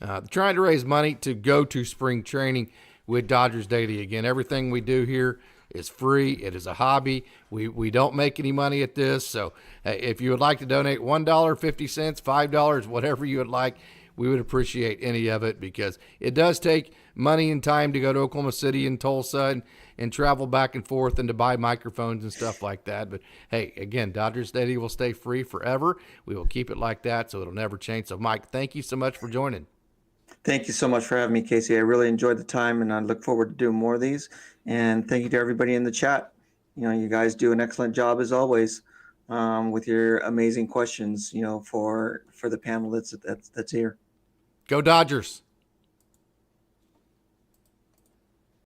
to go to spring training with Dodgers Daily. Again, everything we do here is free. It is a hobby. We don't make any money at this. So if you would like to donate $1, 50 cents, $5, whatever you would like, we would appreciate any of it because it does take money and time to go to Oklahoma City and Tulsa and travel back and forth and to buy microphones and stuff like that. But hey, again, Dodgers Daily will stay free forever. We will keep it like that so it'll never change. So Mike, thank you so much for joining. Thank you so much for having me, Casey. I really enjoyed the time, and I look forward to doing more of these. And thank you to everybody in the chat. You guys do an excellent job as always with your amazing questions. For the panel that's here. Go Dodgers.